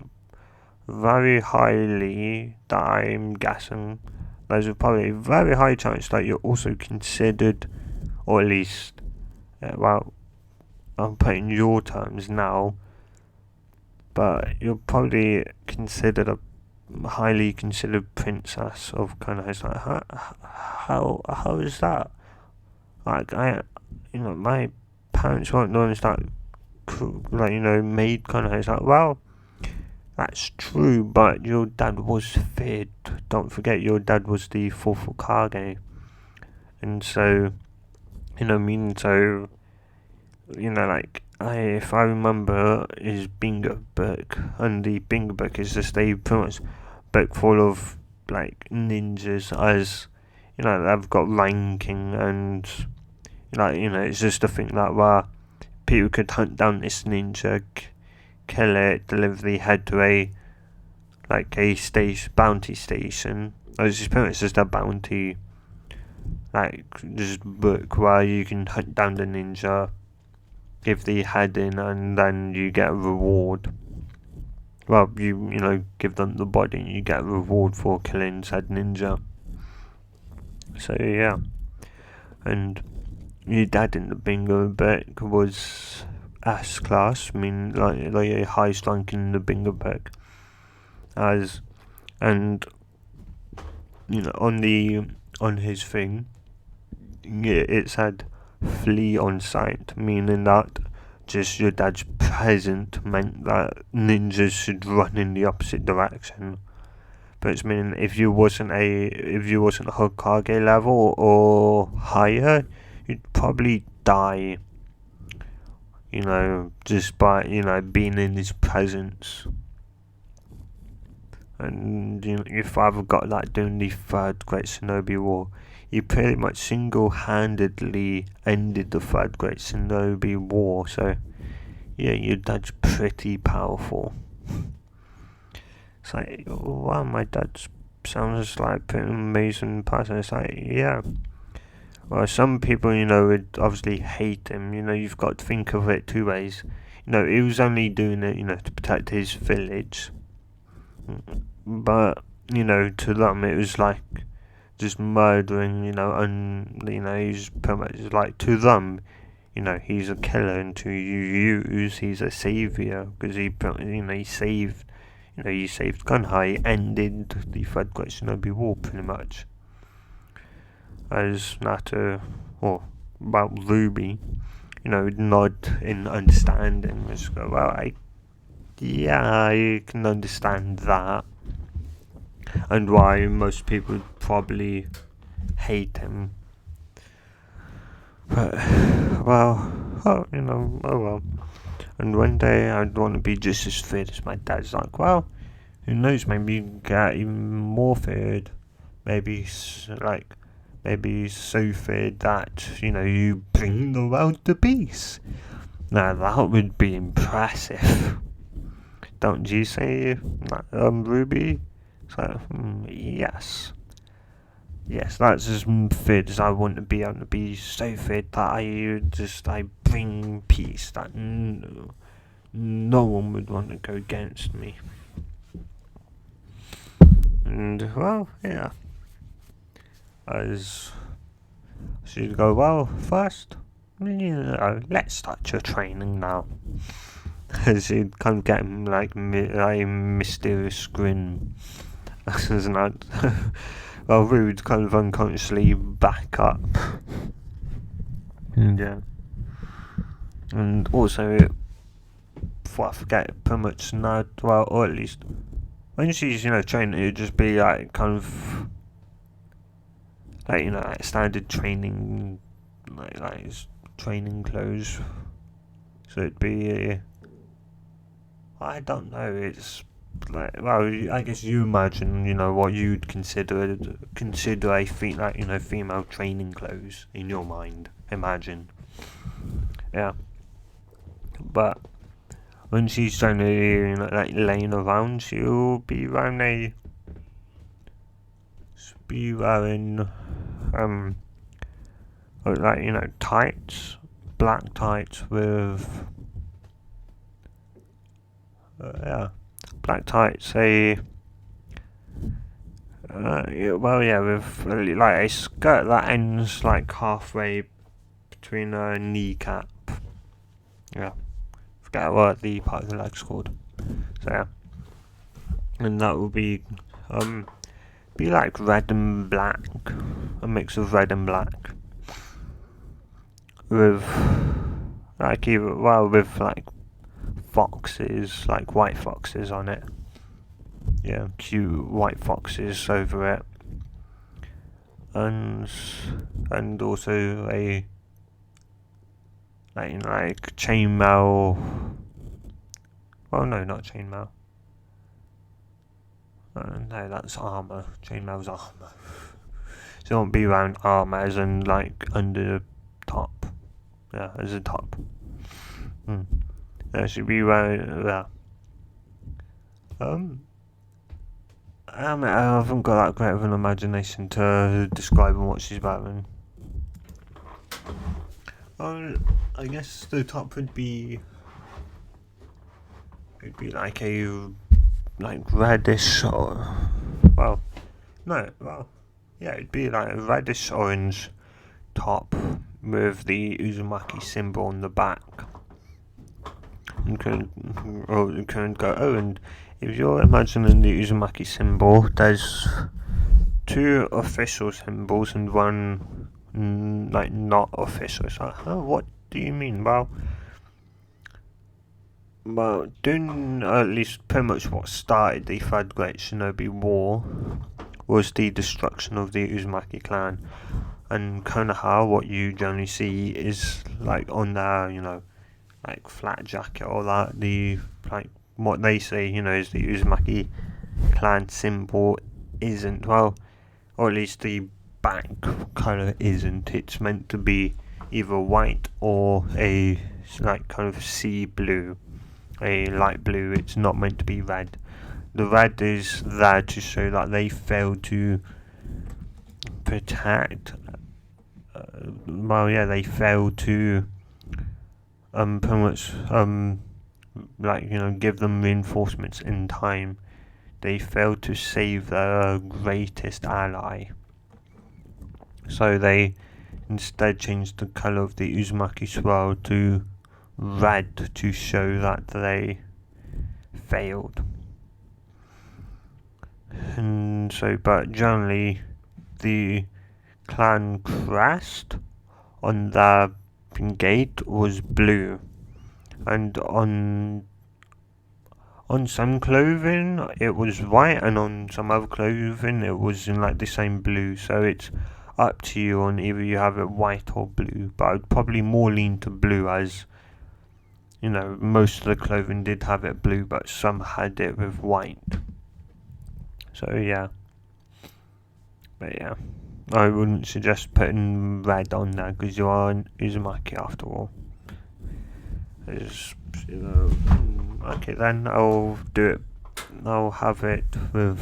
very highly, that I'm guessing there's probably a very high chance that you're also considered, or at least, well, I'm putting your terms now, but you're probably considered a highly considered princess of kind of, like, how is that? Like, my parents weren't the ones that made kind of, it's like, well, that's true, but your dad was feared. Don't forget, your dad was the fourth Hokage, and so, so, if I remember, his bingo book, and the bingo book is just a pretty much book full of ninjas, as they've got ranking, and it's just a thing that where people could hunt down this ninja, kill it, deliver the head to a bounty station. It's just a bounty just book where you can hunt down the ninja, give the head in, and then you get a reward. Well, you give them the body and you get a reward for killing said ninja. So yeah. And your dad in the bingo book was S class, I mean like a highest rank in the bingo book. And on his thing, it said flee on sight, meaning that just your dad's presence meant that ninjas should run in the opposite direction. But it's meaning if you wasn't Hokage level or higher, you'd probably die. Just by being in his presence. And your father got that during the Third Great Shinobi War. He pretty much single-handedly ended the Third Great Shinobi War. So yeah, your dad's pretty powerful. It's like, wow, my dad sounds like a pretty amazing person. It's like, yeah. Well, some people, would obviously hate him. You've got to think of it two ways. He was only doing it, to protect his village. But, to them it was like just murdering, and, he's pretty much like, to them, he's a killer, and to you, he's a savior, because he saved, he saved Gunhai, ended the Third Great Shinobi War, pretty much. As Nato, or about Ruby, nod in understanding. Just go, well, I can understand that, and why most people would probably hate him. But, well, oh well. And one day I'd want to be just as fit as my dad's. Like, well, who knows? Maybe you get even more fit. Maybe so fit that you bring the world to peace. Now that would be impressive, don't you say, Ruby? So yes, that's as fit as I want to be. I want to be so fit that I bring peace, that no one would want to go against me. And well, yeah. As she'd go, well, first, let's start your training now. As she'd kind of get him like a mysterious grin. Well, Rude'd kind of unconsciously back up. Yeah. And also, before I forget, pretty much now, well, or at least, when she's, training, it'd just be like kind of like standard training, like training clothes. So it'd be, I don't know. It's like, well, I guess you imagine, what you'd consider a female training clothes in your mind. Imagine, yeah. But when she's trying to laying around, she'll be wearing tights, black tights with black tights, with like a skirt that ends like halfway between her kneecap. Yeah, forget what the part of the leg's called. So yeah, and that will be like red and black, a mix of red and black, with foxes, like white foxes on it. Yeah, cute white foxes over it, and also a chainmail. Well, no, not chainmail. No, that's armor. Chainmail's armor. So it won't be around armor as in under top. Yeah, as a top. There should be around. I haven't got that great of an imagination to describe what she's wearing. I guess the top would be. It'd be like a reddish or it'd be like a reddish orange top with the Uzumaki symbol on the back. And and if you're imagining the Uzumaki symbol, there's two official symbols and one not official. So, what do you mean? Well, well, doing at least pretty much what started the Third Great Shinobi War was the destruction of the Uzumaki clan. And Konoha, what you generally see is like on their, like flat jacket or that, the like what they say, is the Uzumaki clan symbol isn't, well, or at least the back colour isn't. It's meant to be either white or a like kind of sea blue, a light blue. It's not meant to be red. The red is there to show that they failed to protect. They failed to pretty much give them reinforcements in time. They failed to save their greatest ally. So they instead changed the colour of the Uzumaki swirl to red to show that they failed. And so, but generally, the clan crest on their gate was blue, and on some clothing it was white, and on some other clothing it was in like the same blue. So it's up to you on either you have it white or blue, but I'd probably more lean to blue, as most of the clothing did have it blue, but some had it with white. So yeah, but yeah, I wouldn't suggest putting red on there because you are an Uzumaki after all. Okay, then I'll do it. I'll have it with.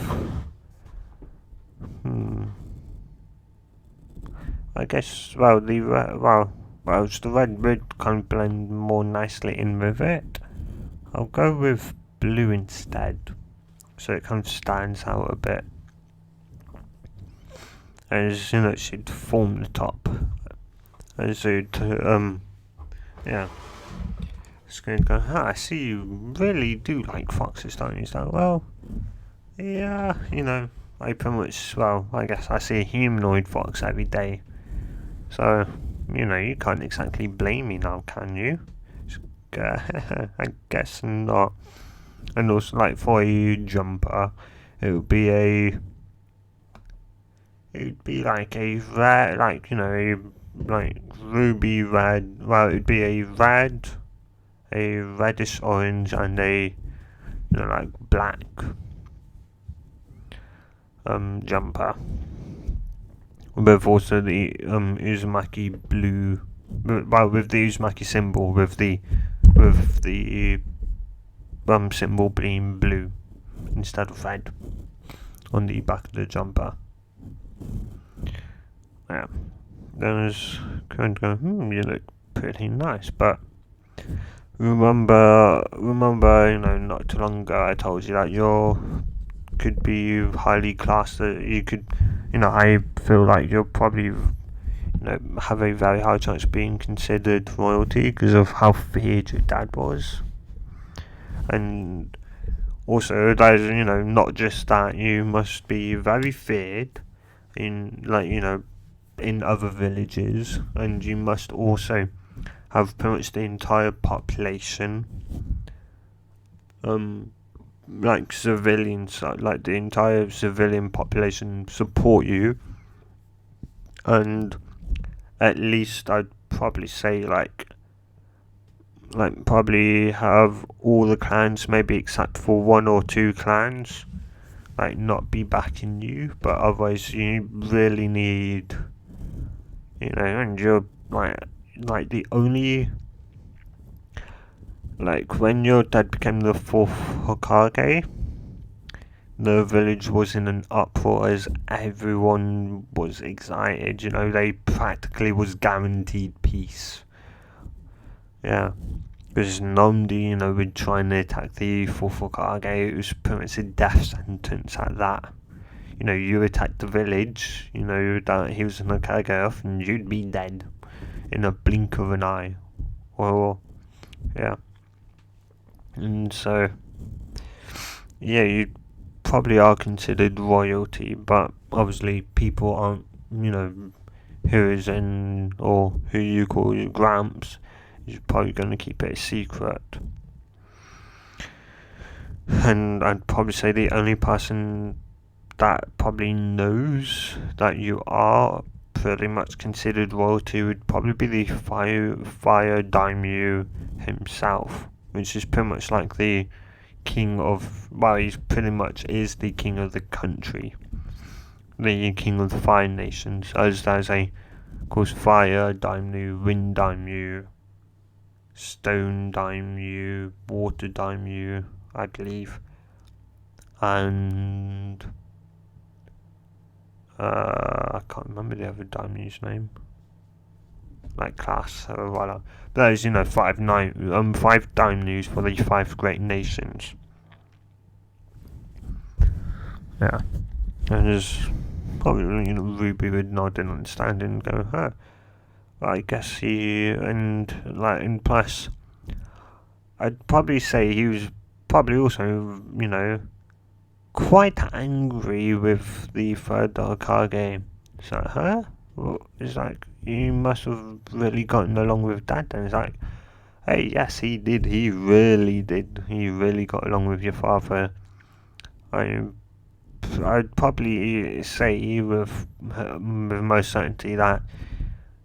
I guess. Well, the red would kind of blend more nicely in with it. I'll go with blue instead, so it kind of stands out a bit. As it should form the top. As it yeah. It's going to go, I see you really do like foxes, don't you? So, well, yeah, I pretty much, I guess I see a humanoid fox every day. So, you can't exactly blame me now, can you? I guess not. And also, like, for a jumper, it would be like a red, like, like ruby red, well, it would be a reddish orange, and a like black jumper with also the Uzumaki blue, with the Uzumaki symbol, with the symbol being blue instead of red on the back of the jumper. Yeah, then I was going to go, you look pretty nice, but remember, not too long ago I told you that you could be highly classed. That you could, I feel like you'll probably, have a very high chance of being considered royalty because of how feared your dad was, and also there's, not just that, you must be very feared in in other villages, and you must also have pretty much the entire population, like civilians, like the entire civilian population support you, and at least I'd probably say like probably have all the clans, maybe except for one or two clans, like not be backing you, but otherwise you really need, and you're like the only, like when your dad became the fourth Hokage, the village was in an uproar as everyone was excited. They practically was guaranteed peace. Yeah, because Nomdi, would try and attack the fourth Hokage. It was pretty much a death sentence at that. You attacked the village, that he was an Hokage, and you'd be dead in a blink of an eye. Well, yeah. And so, yeah, you probably are considered royalty, but obviously people aren't, who is in, or who you call your Gramps, is probably going to keep it a secret. And I'd probably say the only person that probably knows that you are pretty much considered royalty would probably be the fire daimyo himself, which is pretty much like the king of, well, he's pretty much is the king of the country, the king of the fire nations, as there's of course, fire daimyo, wind daimyo, stone daimyo, water daimyo, I believe, and I can't remember the other daimyo's name, like class or whatever. But there's, five daimyos for the five great nations. Yeah, and there's probably, Ruby would nod and understand and go, huh. I guess and plus, I'd probably say he was probably also, quite angry with the third Hokage. It's like, huh? Well, it's like, you must have really gotten along with Dad. And it's like, hey, yes, he did. He really did. He really got along with your father. I'd probably say with most certainty that,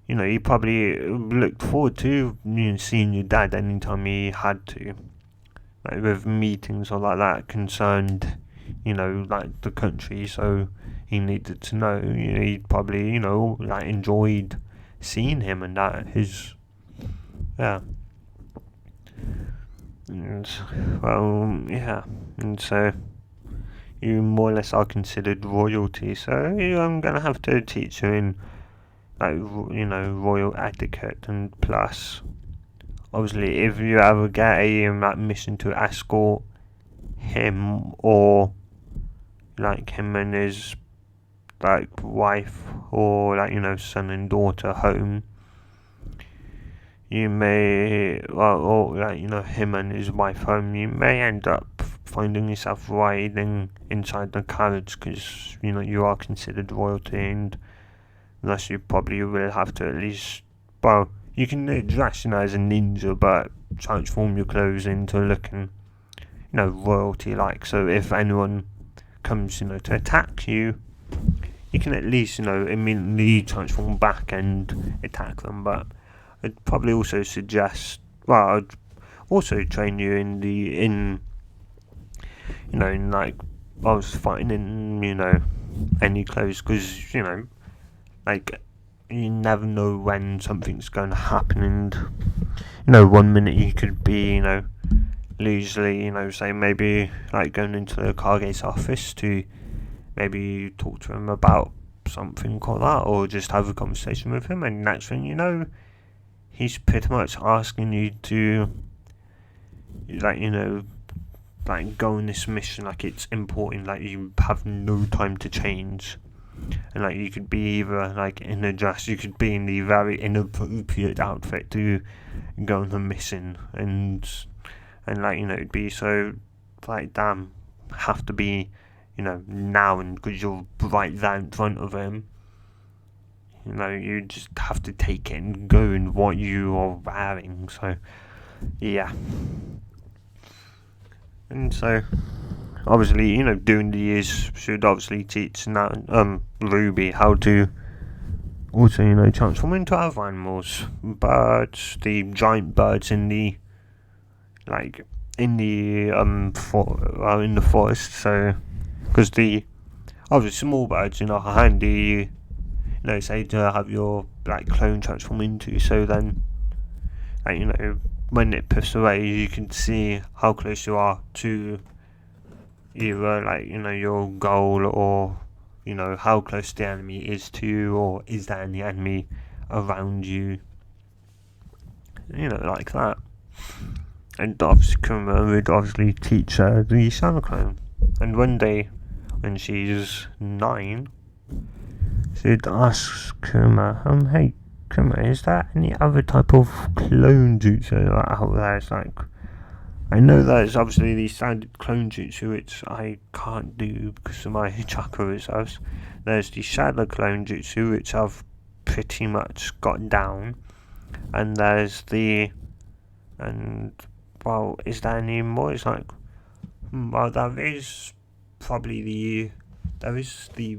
he probably looked forward to seeing your dad anytime he had to. Like with meetings or like that concerned, like the country, so he needed to know. He probably, like enjoyed seeing him and that. Yeah. And, well, yeah. And so, you more or less are considered royalty, so I'm gonna have to teach you in, like, royal etiquette, and plus, obviously, if you ever get a mission to escort him or like him and his like wife or like son and daughter home, you may or like him and his wife home, you may end up finding yourself riding inside the carriage because you are considered royalty, and thus you probably will have to at least, well, you can dress as a ninja but transform your clothes into looking royalty like, so if anyone comes to attack you, you can at least immediately transform back and attack them. But I'd probably also suggest, well, I'd also train you in like I was fighting in any clothes, because like you never know when something's going to happen, and 1 minute you could be usually say maybe like going into the Kage's office to maybe talk to him about something like that, or just have a conversation with him, and next thing he's pretty much asking you to like go on this mission like it's important, like you have no time to change, and like you could be either like in a dress, you could be in the very inappropriate outfit to go on the mission, and like it'd be so like damn, have to be now, and because you're right there in front of him, you just have to take it and go in what you are wearing. So yeah, and so obviously doing the years should obviously teach Ruby how to also transform into other animals, birds, the giant birds in the like in the in the forest. So because the obviously small birds are handy, say to have your like clone transform into, so then like when it puffs away you can see how close you are to either like your goal, or how close the enemy is to you, or is there any enemy around you, like that. And obviously Kuma would obviously teach her the Shadow Clone, and one day when she's 9, she'd ask Kuma, hey Kuma, is there any other type of clone jutsu out there? It's like, I know there's obviously the standard clone jutsu, which I can't do because of my chakra reserves. There's the shadow clone jutsu, which I've pretty much got down, and there's well, is there any more? It's like Well, there is probably there is the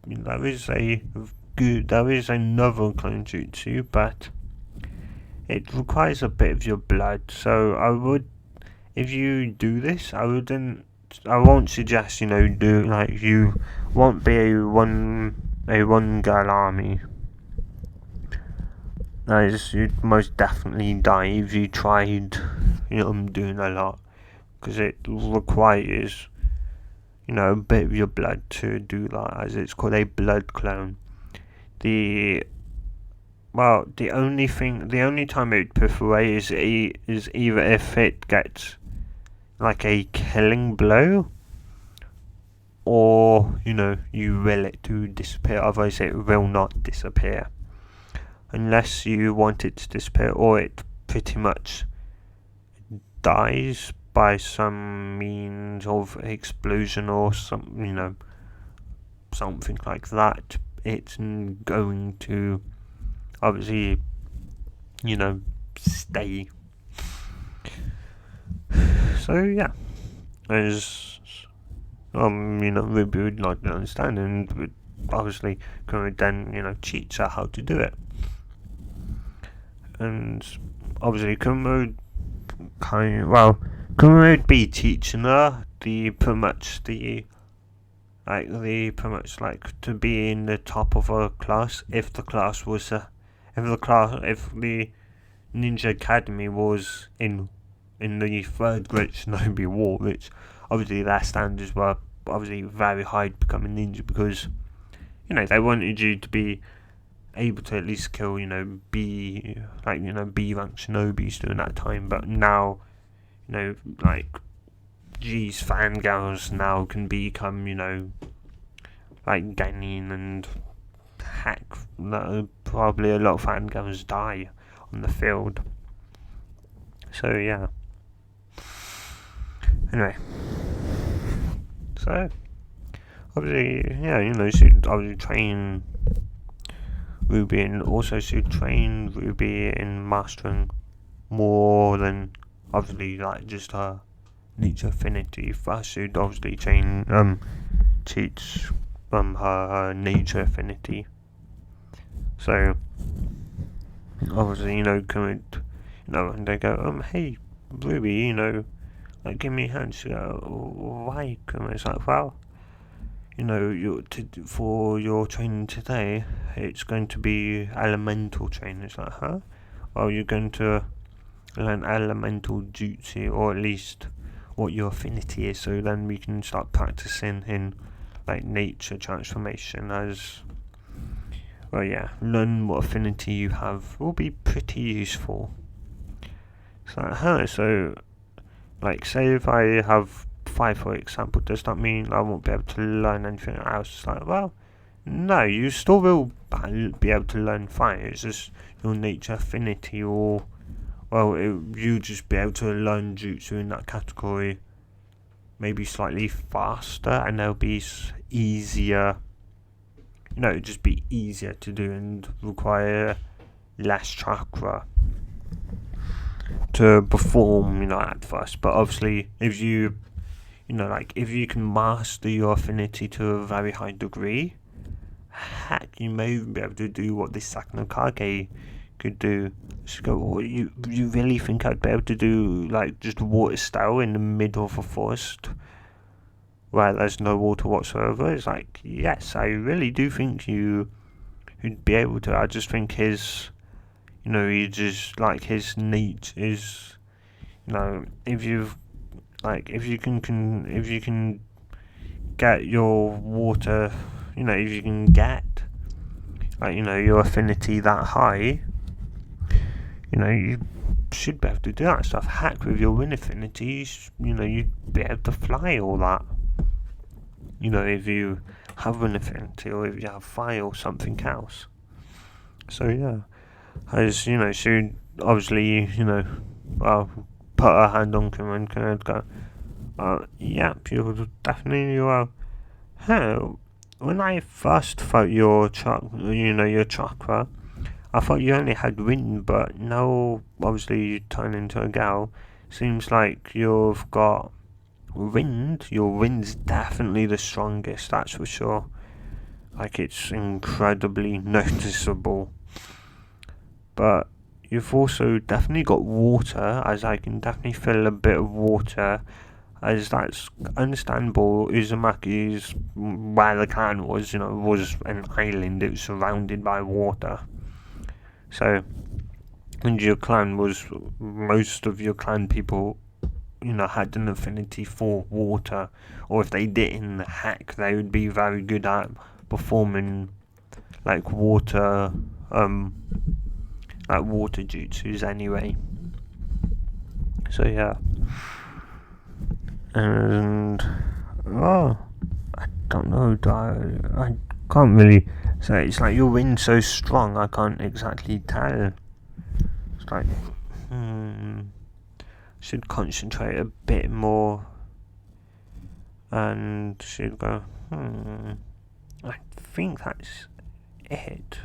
there is a there is another clone jutsu, but it requires a bit of your blood. So I would, if you do this, I won't suggest do like you won't be a one girl army. As you'd most definitely die if you tried, doing a lot, because it requires, a bit of your blood to do that, as it's called a blood clone. The the only time it would puff away is either if it gets like a killing blow, or you will it to disappear. Otherwise, it will not disappear unless you want it to disappear, or it pretty much dies by some means of explosion or something like that. It's going to obviously stay. So yeah, as Ruby would not understand, and would obviously then teach her how to do it. And obviously Kuma would be teaching her pretty much like to be in the top of her class if the Ninja Academy was in the third Great Shinobi War, which obviously their standards were obviously very high to become a ninja, because they wanted you to be able to at least kill B rank shinobis during that time. But now G's fangirls now can become like Genin and Hack. Probably a lot of fangirls die on the field. So yeah. Anyway, so obviously she'd obviously train Ruby, and also she'd train Ruby in mastering more than obviously like just her nature affinity. First, she'd obviously teach her nature affinity. So obviously and they go hey Ruby, like give me a hand. She go why? And it's like, well, for your training today, it's going to be elemental training. It's like, huh? Well, you're going to learn elemental jutsu, or at least what your affinity is, so then we can start practicing in like nature transformation. As well, yeah, learn what affinity you have will be pretty useful. It's like, huh? So, like, say if I have 5, for example, does that mean I won't be able to learn anything else? It's like, well, no, you still will be able to learn fire. It's just your nature affinity, or you just be able to learn jutsu in that category maybe slightly faster, and they'll be easier. It'd just be easier to do and require less chakra to perform, at first. But obviously, if you if you can master your affinity to a very high degree, heck, you may even be able to do what this Sakano-Kage could do. Just go, well, you really think I'd be able to do, like, just water style in the middle of a forest where there's no water whatsoever? It's like, yes, I really do think you'd be able to. I just think his nature is, if you can get your water, if you can get your affinity that high, you should be able to do that stuff. Heck, with your wind affinities, you'd be able to fly all that. If you have wind affinity, or if you have fire or something else. So yeah, as she'd obviously put her hand on him and kind of go, yep, you're definitely well. When I first felt your chakra, I thought you only had wind, but now obviously you turn into a gal. Seems like you've got your wind's definitely the strongest, that's for sure. Like, it's incredibly noticeable. But you've also definitely got water, as I can definitely feel a bit of water, as that's understandable. Uzumaki's, where the clan was, was an island. It was surrounded by water. So, and your clan was, most of your clan people, had an affinity for water, or if they didn't, heck, they would be very good at performing like water jutsus anyway. So yeah, and I don't know. I can't really say. It's like your wind's so strong. I can't exactly tell. It's like should concentrate a bit more, and should go. I think that's it.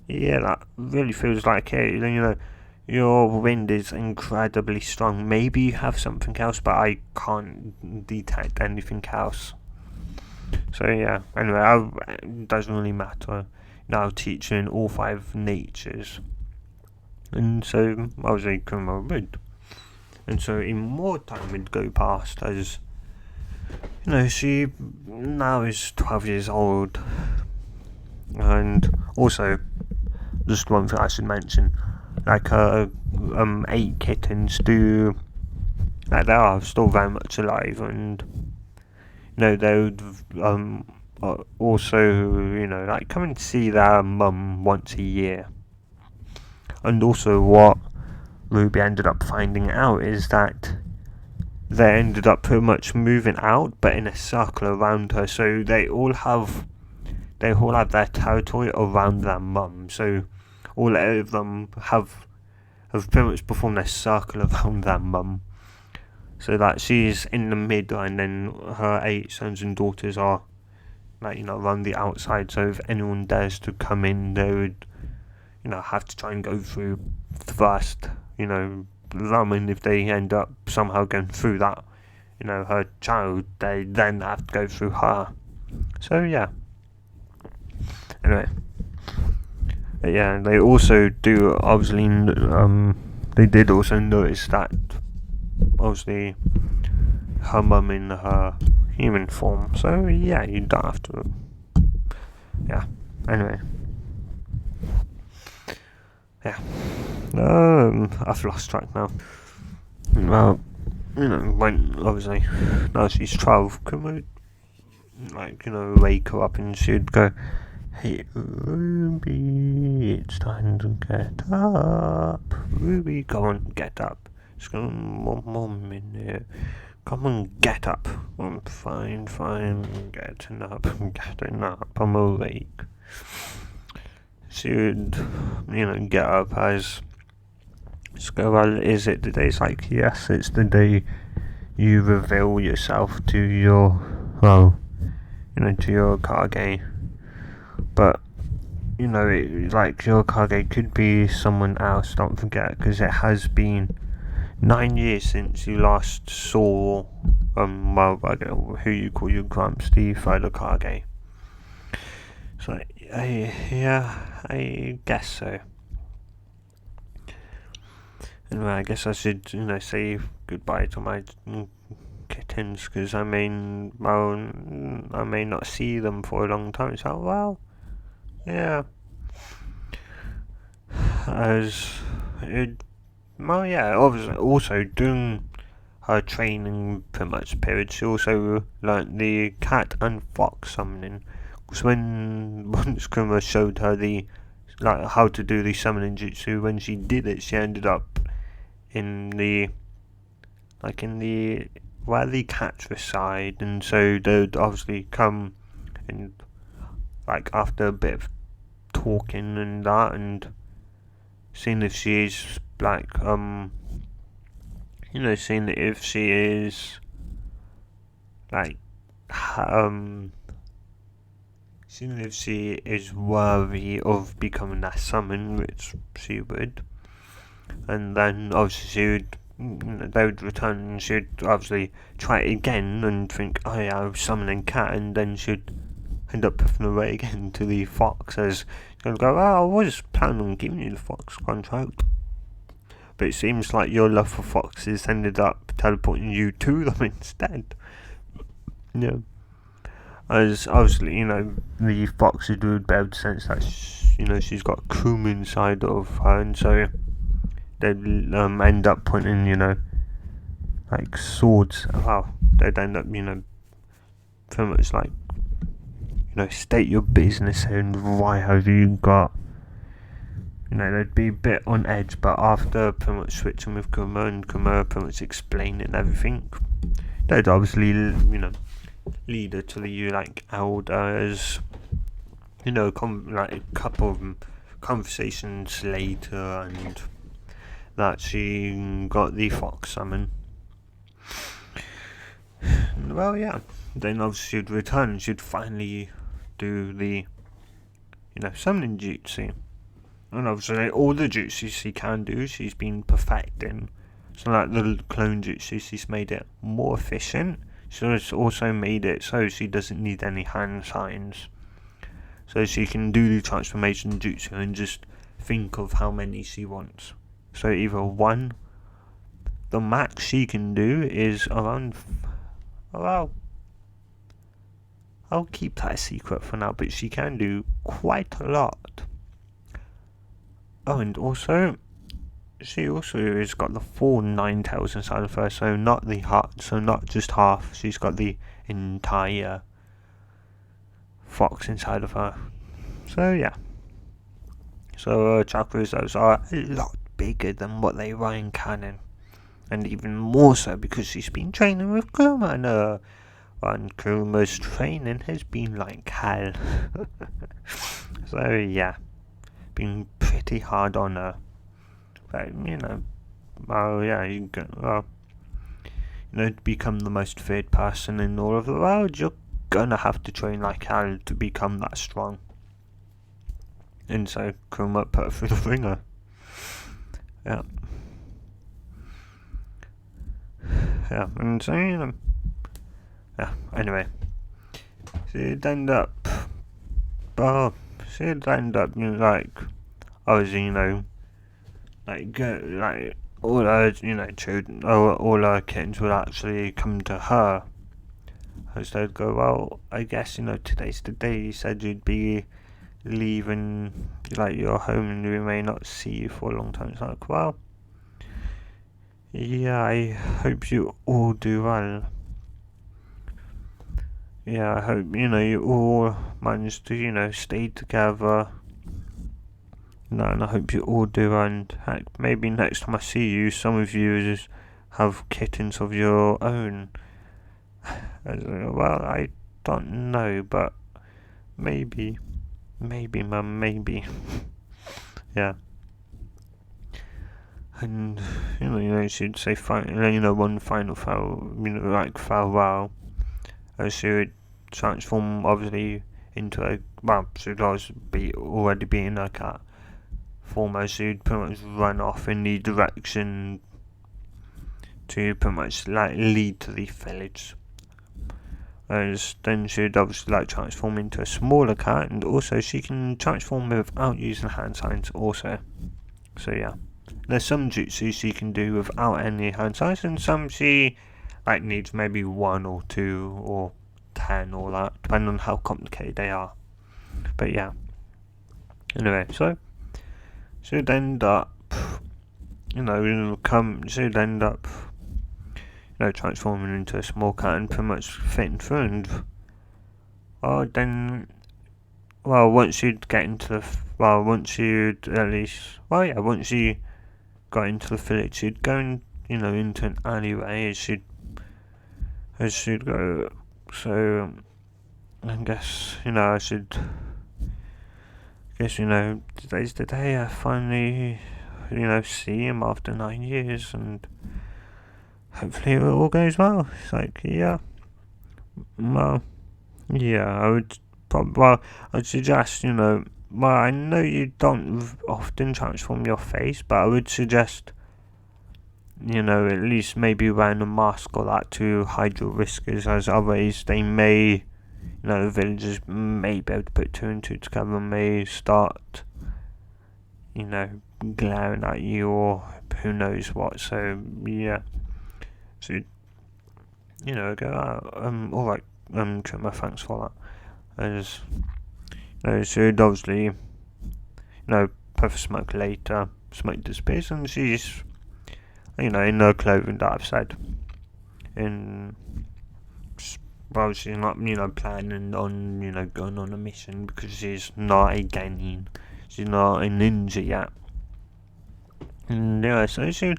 Yeah, that really feels like it. Your wind is incredibly strong. Maybe you have something else, but I can't detect anything else. So yeah, anyway, it doesn't really matter. Now teaching all 5 natures. And so I was like, come on, and so more time would go past as, she now is 12 years old. And also, just one thing I should mention, like 8 kittens do, like, they are still very much alive, and they would also like come and see their mum once a year. And also what Ruby ended up finding out is that they ended up pretty much moving out, but in a circle around her, so they all have their territory around their mum. So all 8 of them have pretty much performed their circle around their mum, so that she's in the middle, and then her 8 sons and daughters are around the outside. So if anyone dares to come in, they would have to try and go through first, them, and if they end up somehow going through that, her child, they then have to go through her. So yeah. Anyway, yeah, they also do obviously. They did also notice that obviously her mum in her human form. So yeah, you don't have to. Yeah. Anyway. Yeah. I've lost track now. Well, when obviously now she's 12, can we wake her up and she'd go, "Hey Ruby, it's time to get up. Ruby, come on, get up. Just go 1 more minute. Come on, get up." I'm fine, getting up, I'm awake. She would, get up as, just go, "Well, is it the day?" It's like, yes, it's the day you reveal yourself to your, to your Kage. But, like, your Kage could be someone else, don't forget, because it has been 9 years since you last saw, who you call your Grumps, the fellow Kage. So, yeah, I guess so. Anyway, I guess I should, say goodbye to my kittens, because I may not see them for a long time. So, well, yeah. Obviously, also during her training pretty much period, she also learnt the cat and fox summoning. Because once Kuma showed her how to do the summoning jutsu, when she did it, she ended up in the where the cats reside, and so they'd obviously come and after a bit of talking and that, and seeing if she is seeing if she is seeing if she is worthy of becoming that summon, which she would. And then obviously she would they would return, and she'd obviously try it again and think, oh yeah, I was summoning cat, and then she'd end up puffing away again to the fox as she'd go, oh, I was planning on giving you the fox contract, but it seems like your love for foxes ended up teleporting you to them instead. Yeah. As obviously, the foxes would be able to sense that, she's got Kuma inside of her, and so they'd end up pointing, like swords. Well, they'd end up, pretty much like, state your business and why have you got. They'd be a bit on edge, but after pretty much switching with Kuma and Kuma pretty much explaining everything, they'd obviously, lead her to the like elders. Like a couple of conversations later, and that she got the fox summon. Well, yeah. Then obviously she'd return and she'd finally do the, summoning jutsu. And obviously all the jutsu she can do, she's been perfecting. So like the clone jutsu, she's made it more efficient. She's also made it so she doesn't need any hand signs. So she can do the transformation jutsu and just think of how many she wants. So either one, the max she can do is around, well, I'll keep that a secret for now, but she can do quite a lot. Oh, and also, she also has got the full 9 tails inside of her, so not just half, she's got the entire fox inside of her. So yeah. So chakras, those are a lot bigger than what they were in canon. And even more so because she's been training with Kuma, and Kuma's training has been like hell. So yeah, been pretty hard on her. But to become the most feared person in all of the world, you're gonna have to train like hell to become that strong. And so Kuma put her through the ringer. Yeah. Yeah, and so, yeah, anyway. She'd end up, like, obviously, like, all her, children, all her kittens would actually come to her. As they'd go, well, I guess, today's the day you said you'd be leaving, like, your home and we may not see you for a long time. It's like, well, yeah, I hope you all do well. Yeah, I hope, you all manage to, stay together. And I hope you all do, and heck, maybe next time I see you, some of you just have kittens of your own. Well, I don't know, but maybe, Mum, maybe. Yeah. And she'd say one final farewell, as she would transform obviously into she'd already be in her cat form, as she'd pretty much run off in the direction to pretty much like lead to the village. As then she'd obviously transform into a smaller cat, and also she can transform without using hand signs also. So yeah. There's some jutsu she can do without any hand signs, and some she needs maybe 1 or 2 or 10 or that, depending on how complicated they are. But yeah. Anyway, so she'd end up, transforming into a small cat and pretty much fitting through. And once you'd get into once you got into the village, she'd go into an alleyway as she'd go. So I guess today's the day I finally see him after 9 years, and hopefully it all goes well. It's like, yeah, well, yeah, I would I'd suggest, I know you don't often transform your face, but I would suggest, at least maybe wearing a mask or that to hide your whiskers, as otherwise they may, the villagers may be able to put two and two together and may start, glaring at you or who knows what. So, yeah. So, go out. Alright, Trimmer, thanks for that. As, so obviously, puff a smoke later, smoke disappears, and she's, in her clothing that I've said. And, well, she's not, planning on, going on a mission because she's not a genin. She's not a ninja yet. And, yeah, so she,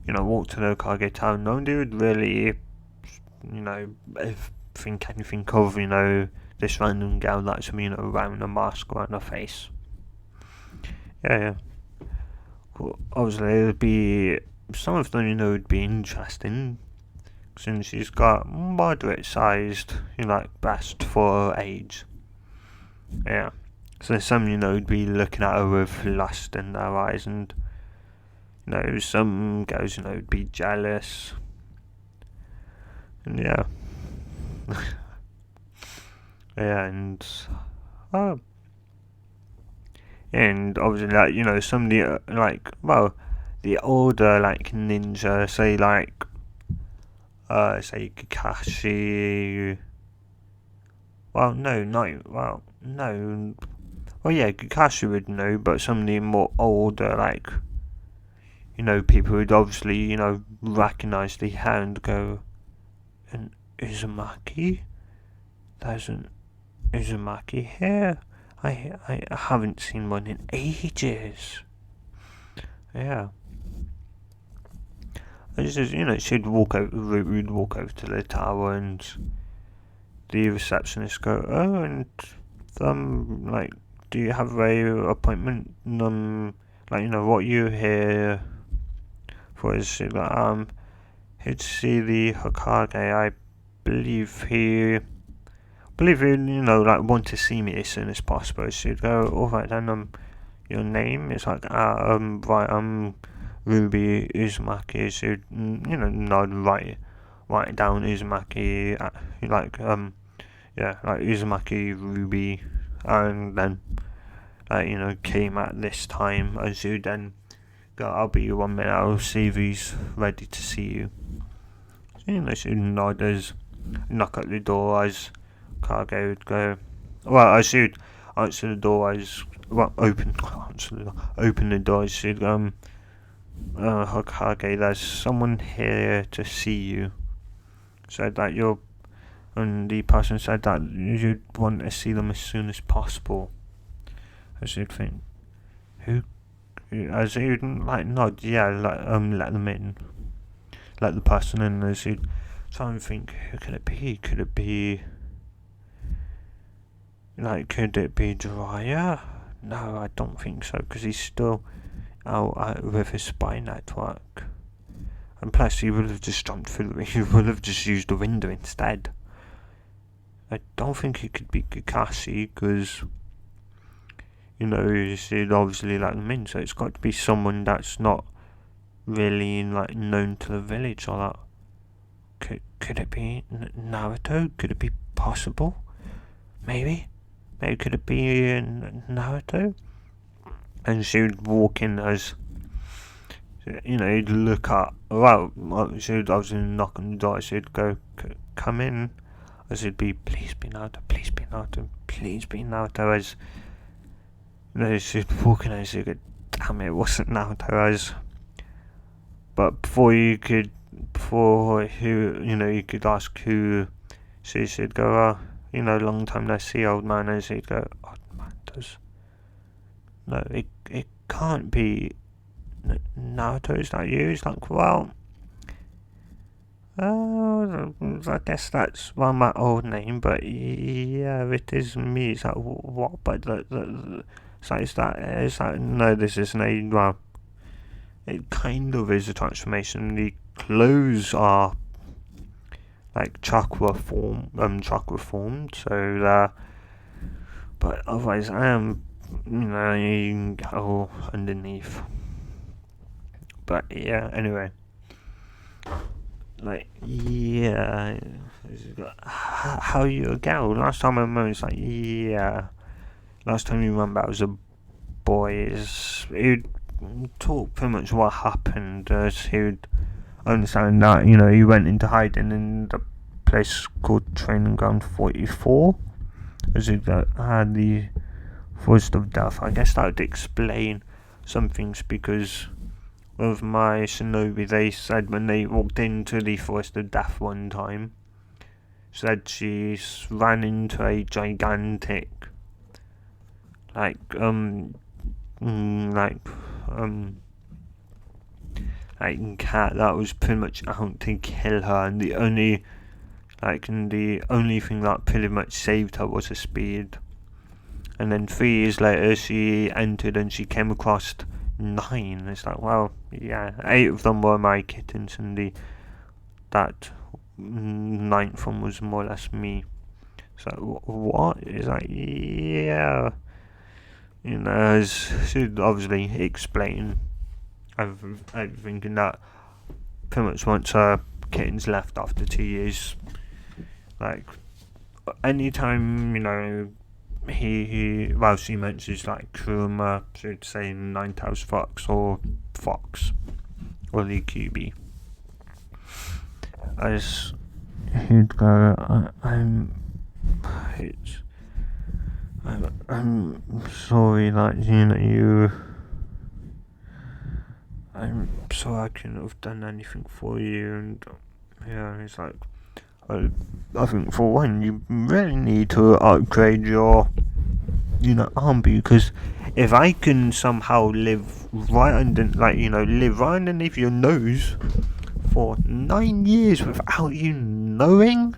walk to the Kage town. No one would really, think anything of, this random girl that's, wearing a mask around her face. Yeah. Well, obviously, it would be, some of them, would be interesting, since she's got moderate sized, breast for her age. Yeah. So some, would be looking at her with lust in their eyes, and, some girls, would be jealous. And yeah. Yeah, and obviously, some of the, the older, ninja, say, say Kakashi. Well, no. Well, yeah, Kakashi would know, but some of the more older, people would obviously, recognize the hair and go, an Uzumaki? There's an Uzumaki here. I haven't seen one in ages. Yeah. I just, we'd walk over to the tower, and the receptionist go, oh, and do you have a appointment? What you here for? Is she here to see the Hokage? I believe he want to see me as soon as possible. She'd go, alright then, your name is Ruby Uzumaki. She'd, nod, write it down, Uzumaki, Uzumaki Ruby, and then, came at this time, as you then go, I'll be 1 minute, I'll see if he's ready to see you. So, she'd nod as, knock at the door as Kage would go, well, I should answer the door as, open the door as she'd go, Hokage, there's someone here to see you. Said that and the person said that you'd want to see them as soon as possible. As you'd think, who? As you'd nod, yeah, let them in, let the person in. As you'd try and think, who could it be? Could it be Jiraiya? No, I don't think so, because he's still out with his spy network. And plus, he would have just jumped through he would have just used the window instead. I don't think it could be Kakashi, because, he'd obviously let them in, so it's got to be someone that's not really, known to the village or that. Could it be Naruto? Could it be possible? Maybe could it be Naruto? And she would walk in as, he'd look up, she would obviously knock on the door, she'd go, come in, as it'd be, please be Naruto, please be Naruto, please be Naruto, as, she'd walk in and she'd go, damn it wasn't Naruto, as, but before you could ask who, she'd go, long time no see, old man, and she'd go, old man, no, it can't be Naruto, is that you? It's like, well, I guess that's my old name, but yeah, it is me. It's like, what? But is that, no, this isn't a, well, it kind of is a transformation. The clothes are chakra formed, so but otherwise I am, you can go underneath. But yeah, anyway, like, yeah, how you a girl? Last time I remember, it's like, yeah. Last time you remember, I was a boy. He'd talk pretty much what happened. He'd understand that, he went into hiding in the place called Training Ground 44. As he had the forest of death. I guess that would explain some things because of my shinobi, they said when they walked into the forest of death one time, said she ran into a gigantic, like, like, cat that was pretty much out to kill her, and the only thing that pretty much saved her was her speed. And then 3 years later, she entered and she came across 9. It's like, well, yeah, 8 of them were my kittens, and that 9th one was more or less me. So what? It's like, yeah, she'd obviously explain everything, and that pretty much once her kittens left after 2 years, like, anytime, she mentions like Kuruma, she'd say Nine-Tailed Fox or Fox or the QB. As he'd go, I'm sorry that I'm sorry I couldn't have done anything for you, and yeah, it's like, I think for one, you really need to upgrade your, arm, because if I can somehow live right underneath your nose for 9 years without you knowing,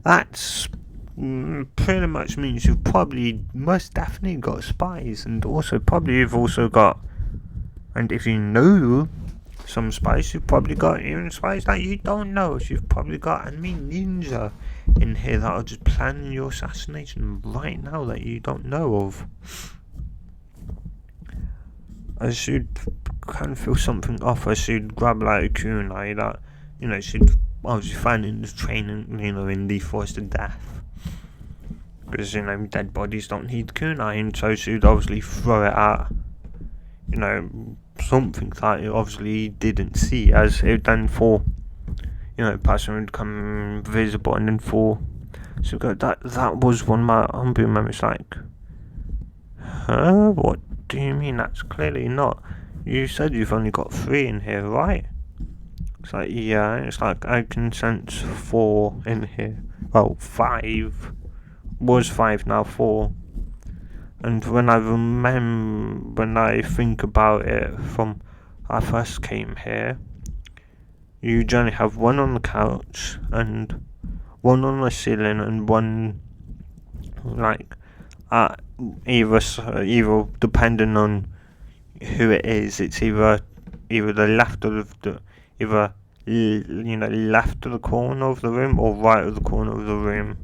that's pretty much means you've probably most definitely got spies, and also probably you've also got, and if you know some spies, you've probably got even spies that you don't know. So you've probably got enemy ninja in here that are just planning your assassination right now that you don't know of. I should kind of feel something off. I should grab like a kunai that, she'd obviously find in the training, in the forest of death. Because, dead bodies don't need kunai, and so she'd obviously throw it at, something that you obviously didn't see, as it then fall, person would become visible and then fall. So that was one of my unbeatable memories, like, huh? What do you mean? That's clearly not. You said you've only got 3 in here, right? It's like, yeah, it's like I can sense 4 in here. Well, 5. Was 5, now 4. And when I think about it from I first came here, you generally have 1 on the couch and 1 on the ceiling and 1 like at either depending on who it is, it's either the left of the left of the corner of the room or right of the corner of the room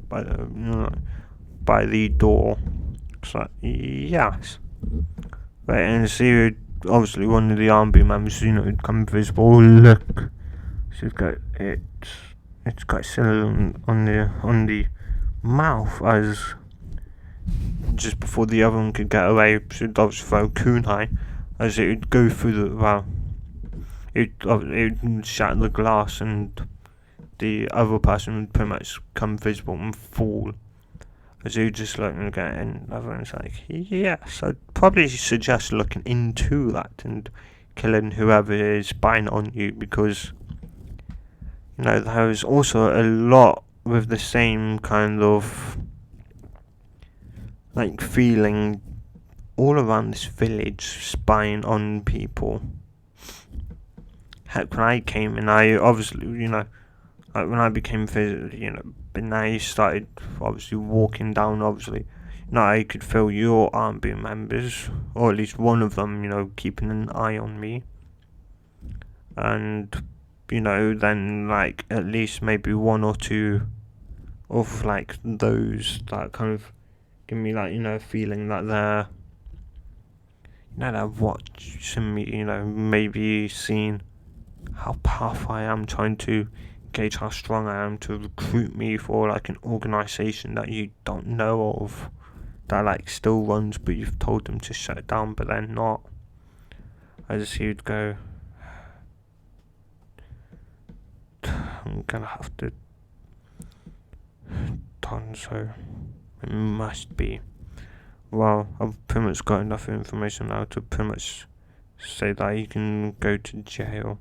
by the door. So yes, right, and see, obviously one of the army members, would come visible. Look, she's got it's got seal on the mouth, as just before the other one could get away, she'd obviously throw kunai, as it would go through it would shatter the glass, and the other person would pretty much come visible and fall. As you just looking at it, and everyone's like, yes, I'd probably suggest looking into that and killing whoever is spying on you, because there's also a lot with the same kind of like feeling all around this village, spying on people. Heck, when I came in, I obviously, like when I became, and I started obviously walking down, obviously, I could feel your army members, or at least one of them, keeping an eye on me. And, then like at least maybe 1 or 2 of like those that kind of give me like, a feeling that they're watching me, maybe seeing how powerful I am, trying to gauge how strong I am to recruit me for like an organisation that you don't know of, that like still runs, but you've told them to shut it down, but they're not. As he'd go, I'm gonna have to done so. It must be. Well, I've pretty much got enough information now to pretty much say that you can go to jail.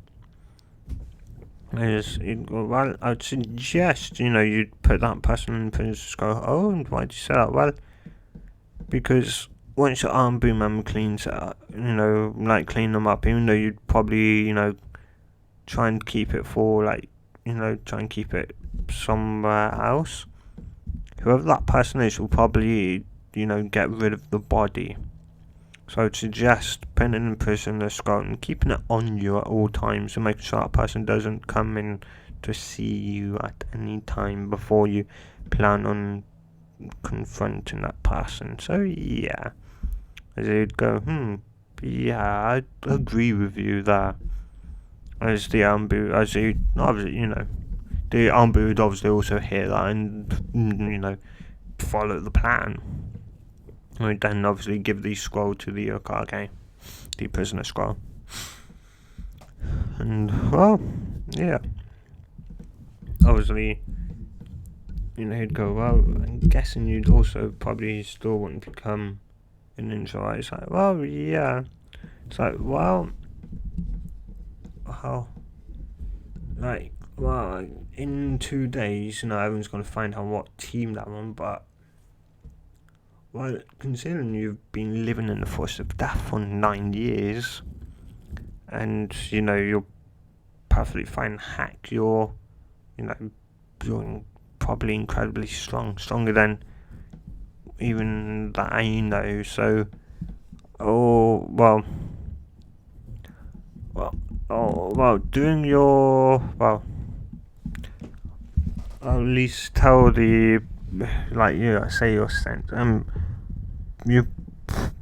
Well, I'd suggest, you'd put that person in prison. Just go, oh, and why'd you say that? Well, because once your arm boom man cleans it up, like clean them up, even though you'd probably, try and keep it for, like, try and keep it somewhere else. Whoever that person is will probably, get rid of the body. So I'd suggest putting it in prison, the skull, and keeping it on you at all times, and making sure that person doesn't come in to see you at any time before you plan on confronting that person. So yeah, as he'd go, yeah, I agree with you there. As the Ambu, as he, obviously, the Ambu would obviously also hear that and, follow the plan. I would then obviously give the scroll to the Okage, the prisoner scroll. And, well, yeah. Obviously, he'd go, well, I'm guessing you'd also probably still want to become a ninja, right? It's like, well, yeah. It's like, well, how? Like, well, in 2 days, everyone's going to find out what team that one, but, well, considering you've been living in the forest of death for 9 years, and, you're perfectly fine hack, you're probably incredibly strong, stronger than even that I know, so, doing your, at least tell the, say your sense, you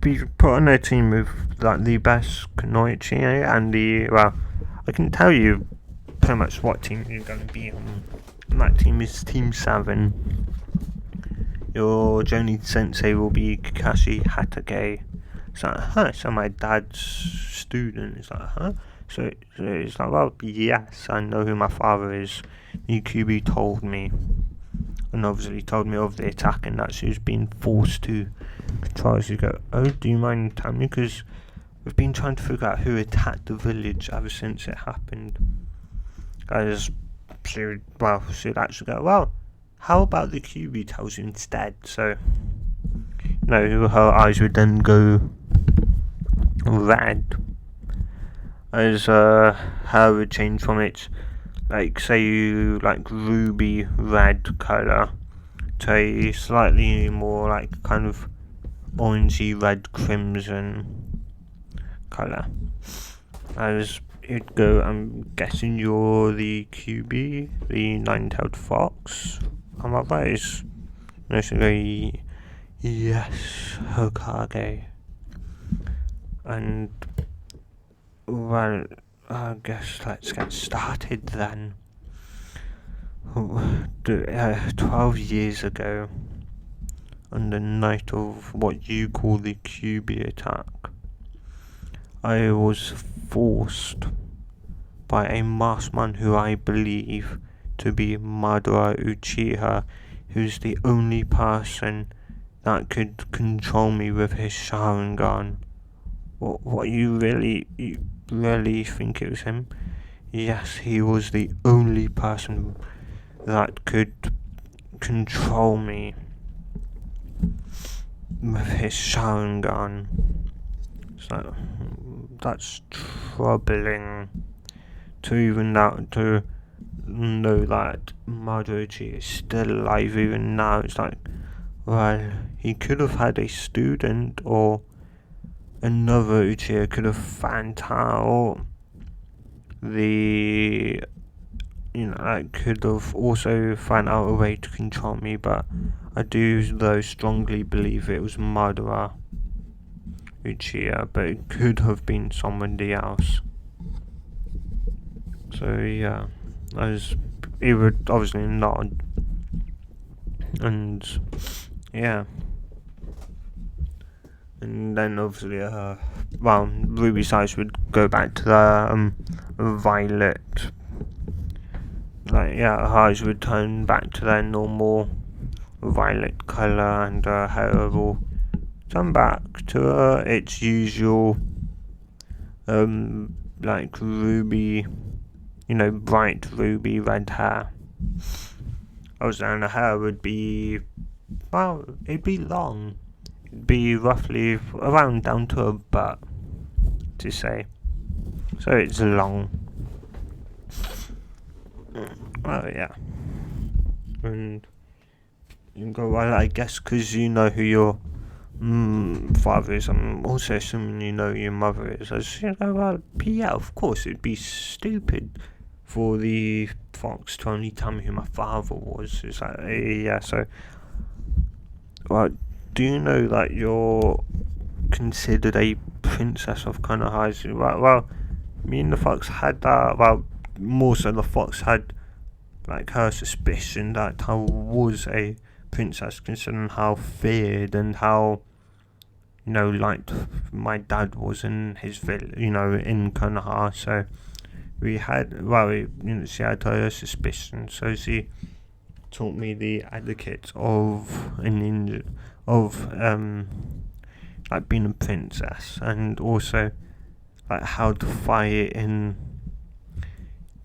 be put on a team with, like, the best Kunoichi, and I can tell you pretty much what team you're going to be on. And that team is Team 7. Your Johnny Sensei will be Kakashi Hatage. It's like, so my dad's student. It's like, So it's like, well, yes, I know who my father is. Yukubi told me. And obviously told me of the attack, and that she's been forced to control. As you go, oh, do you mind telling me? Because we've been trying to figure out who attacked the village ever since it happened. Guys, she'd actually go, well, how about the QB tells you instead? So, her eyes would then go red, as her would change from its, ruby red colour to a slightly more, kind of orangey red crimson colour. As it'd go, I'm guessing you're the QB, the nine-tailed fox. Am I right? So go, yes, Hokage. And, well, I guess let's get started then. 12 years ago, on the night of what you call the QB attack, I was forced by a masked man who I believe to be Madara Uchiha, who's the only person that could control me with his Sharingan. What you really think it was him? Yes, he was the only person that could control me with his Sharingan. So that's troubling to even to know that Madoji is still alive even now. It's like, well, he could have had a student, or another Uchiha could have found out could have also found out a way to control me, but I do though strongly believe it was Madara Uchiha, but it could have been somebody else. So yeah, I was he would obviously nod, and yeah. And then obviously, Ruby's eyes would go back to the violet. Like, yeah, her eyes would turn back to their normal violet colour, and her hair will turn back to its usual, like ruby, bright ruby red hair. Also, and her hair would be, well, it'd be long. It'd be roughly around down to her butt, to say. So it's long. Oh, yeah. And you go, well, I guess because you know who your father is, I'm also assuming you know who your mother is. As you know, well, yeah, of course, it'd be stupid for the fox to only tell me who my father was. It's like, yeah, so, well, do you know that you're considered a princess of Konoha? Well, me and the fox had that, well, more so the fox had, like, her suspicion that I was a princess, considering how feared and how, like my dad was in his village, in Konoha. So we had, well, she had her suspicion, so she taught me the etiquette of a ninja, of like being a princess, and also like how to fight in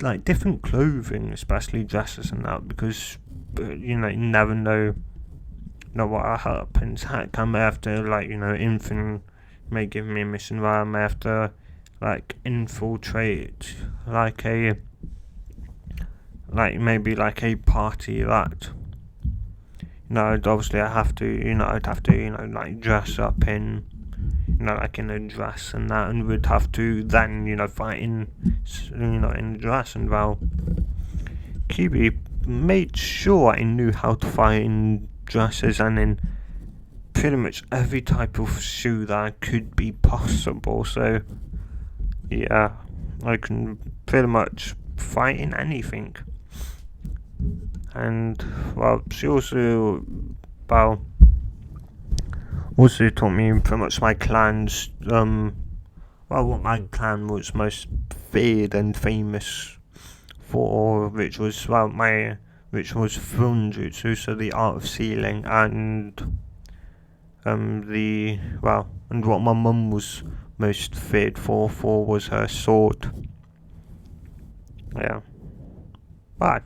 like different clothing, especially dresses and that, because you never know what happens. Heck, I may have to, like, infant may give me a mission where I may have to, like, infiltrate, like maybe like a party that, obviously I have to, I'd have to, like, dress up in, like in a dress and that, and we'd have to then, fight in, in a dress, and well, Kibi made sure I knew how to fight in dresses and in pretty much every type of shoe that could be possible. So yeah, I can pretty much fight in anything. And well, she also, well, taught me pretty much my clan's what my clan was most feared and famous for, which was Funjutsu, so the art of sealing, and and what my mum was most feared for was her sword. Yeah, but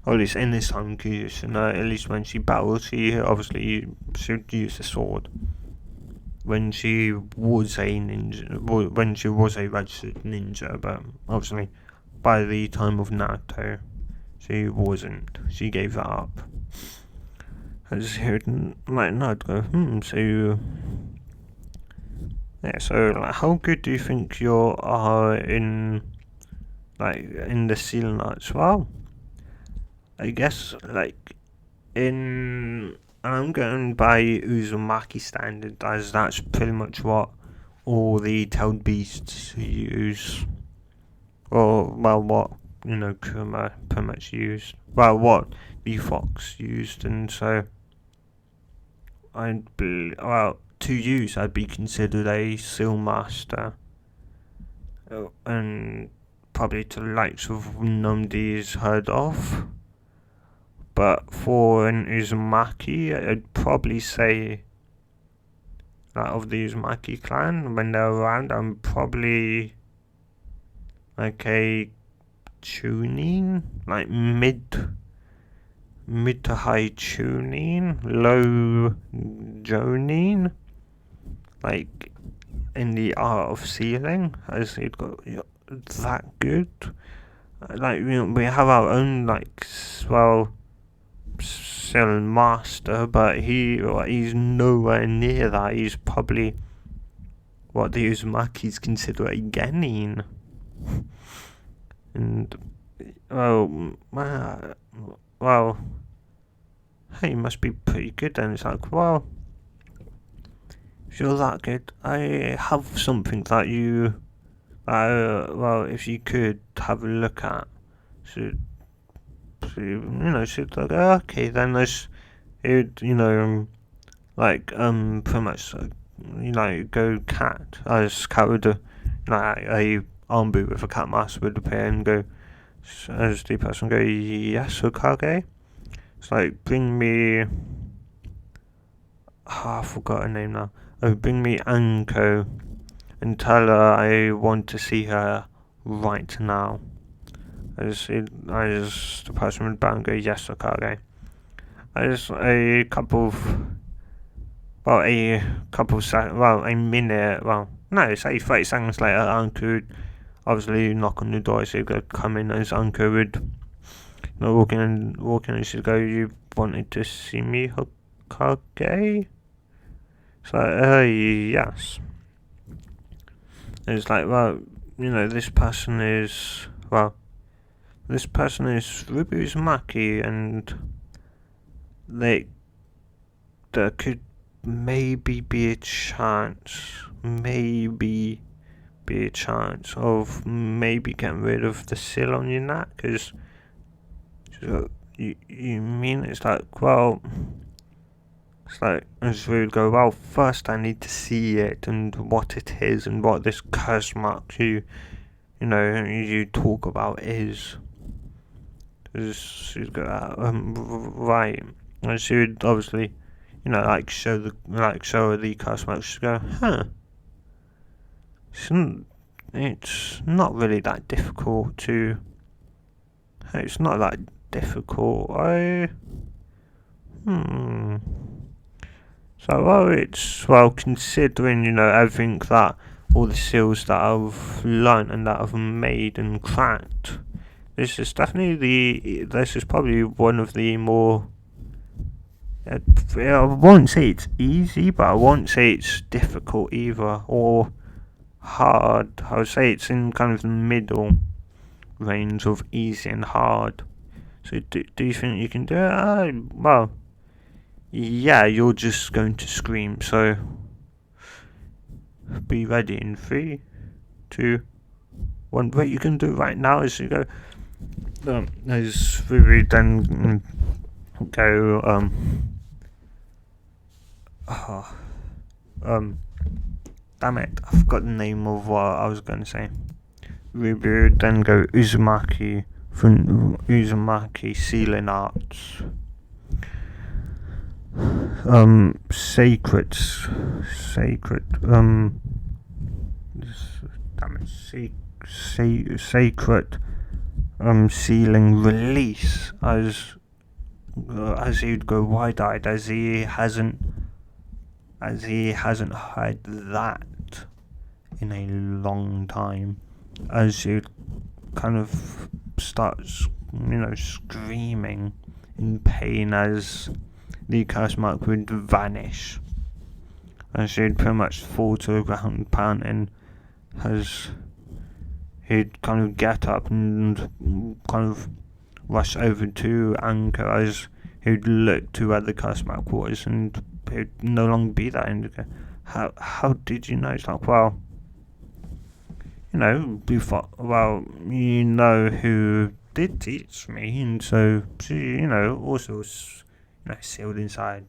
at least in this time, at least when she battled, she obviously should use a sword. When she was a ninja, when she was a registered ninja, but obviously by the time of Naruto, she wasn't. She gave that up. I just heard like Naruto go, so yeah, so like, how good do you think you are in, like, in the sealing arts? Well, I guess like I'm going by Uzumaki standard, as that's pretty much what all the tailed beasts use. Or, well, what, Kuma pretty much used. Well, what the fox used, and so to use, I'd be considered a seal master. And probably to the likes of Numdi's heard of. But for an Uzumaki, I'd probably say that of the Uzumaki clan, when they're around, I'm probably like a Chunin, like mid to high Chunin, low Jonin, like in the art of sealing, as it got that good. Like, we have our own, like, well, seal master, but he's nowhere near that. He's probably what the Uzumakis consider a genin. And well, hey, you must be pretty good then. It's like, well, if you're that good, I have something that if you could have a look at. So she'd like, okay, then let's, it, pretty much, go cat. As cat would, a arm boot with a cat mask would appear and go, as the person go, yes, Okage. It's like, bring me, I forgot her name now. Oh, bring me Anko and tell her I want to see her right now. As the person would bow and go, yes, Okage. As a couple of, a minute, no, say 30 seconds later, Anko would obviously knock on the door, so he'd go come in, as Anko would, walk in, and she'd go, you wanted to see me, Hokage? It's like, yes. It's like, this person is, Ruby Uzumaki, and there could maybe be a chance, of maybe getting rid of the seal on your neck, because you mean it's like, as we would go, first I need to see it and what it is and what this curse mark you talk about is. She'd go, right. And she would obviously, show her the curse mark. She'd go, it's not really that difficult to. It's not that difficult. So, it's, considering, everything that, all the seals that I've learnt and that I've made and cracked, this is probably one of the more, I won't say it's easy, but I won't say it's difficult either, or hard. I would say it's in kind of the middle range of easy and hard. So do you think you can do it? Yeah, you're just going to scream, so be ready in 3, 2, 1. What you can do right now is you go, as we then go, damn it, I forgot the name of what I was going to say. We would then go Uzumaki from Uzumaki Sealing Arts. Sacred, sacred, sealing release, as he'd go wide-eyed, as he hasn't heard that in a long time, as he'd kind of starts, screaming in pain as the curse mark would vanish, and she'd pretty much fall to the ground panting, as he'd kind of get up and kind of rush over to Anko, as he'd look to where the curse mark was, and he'd no longer be there, and go, how did you know? It's like, who did teach me, and so she, also sealed inside,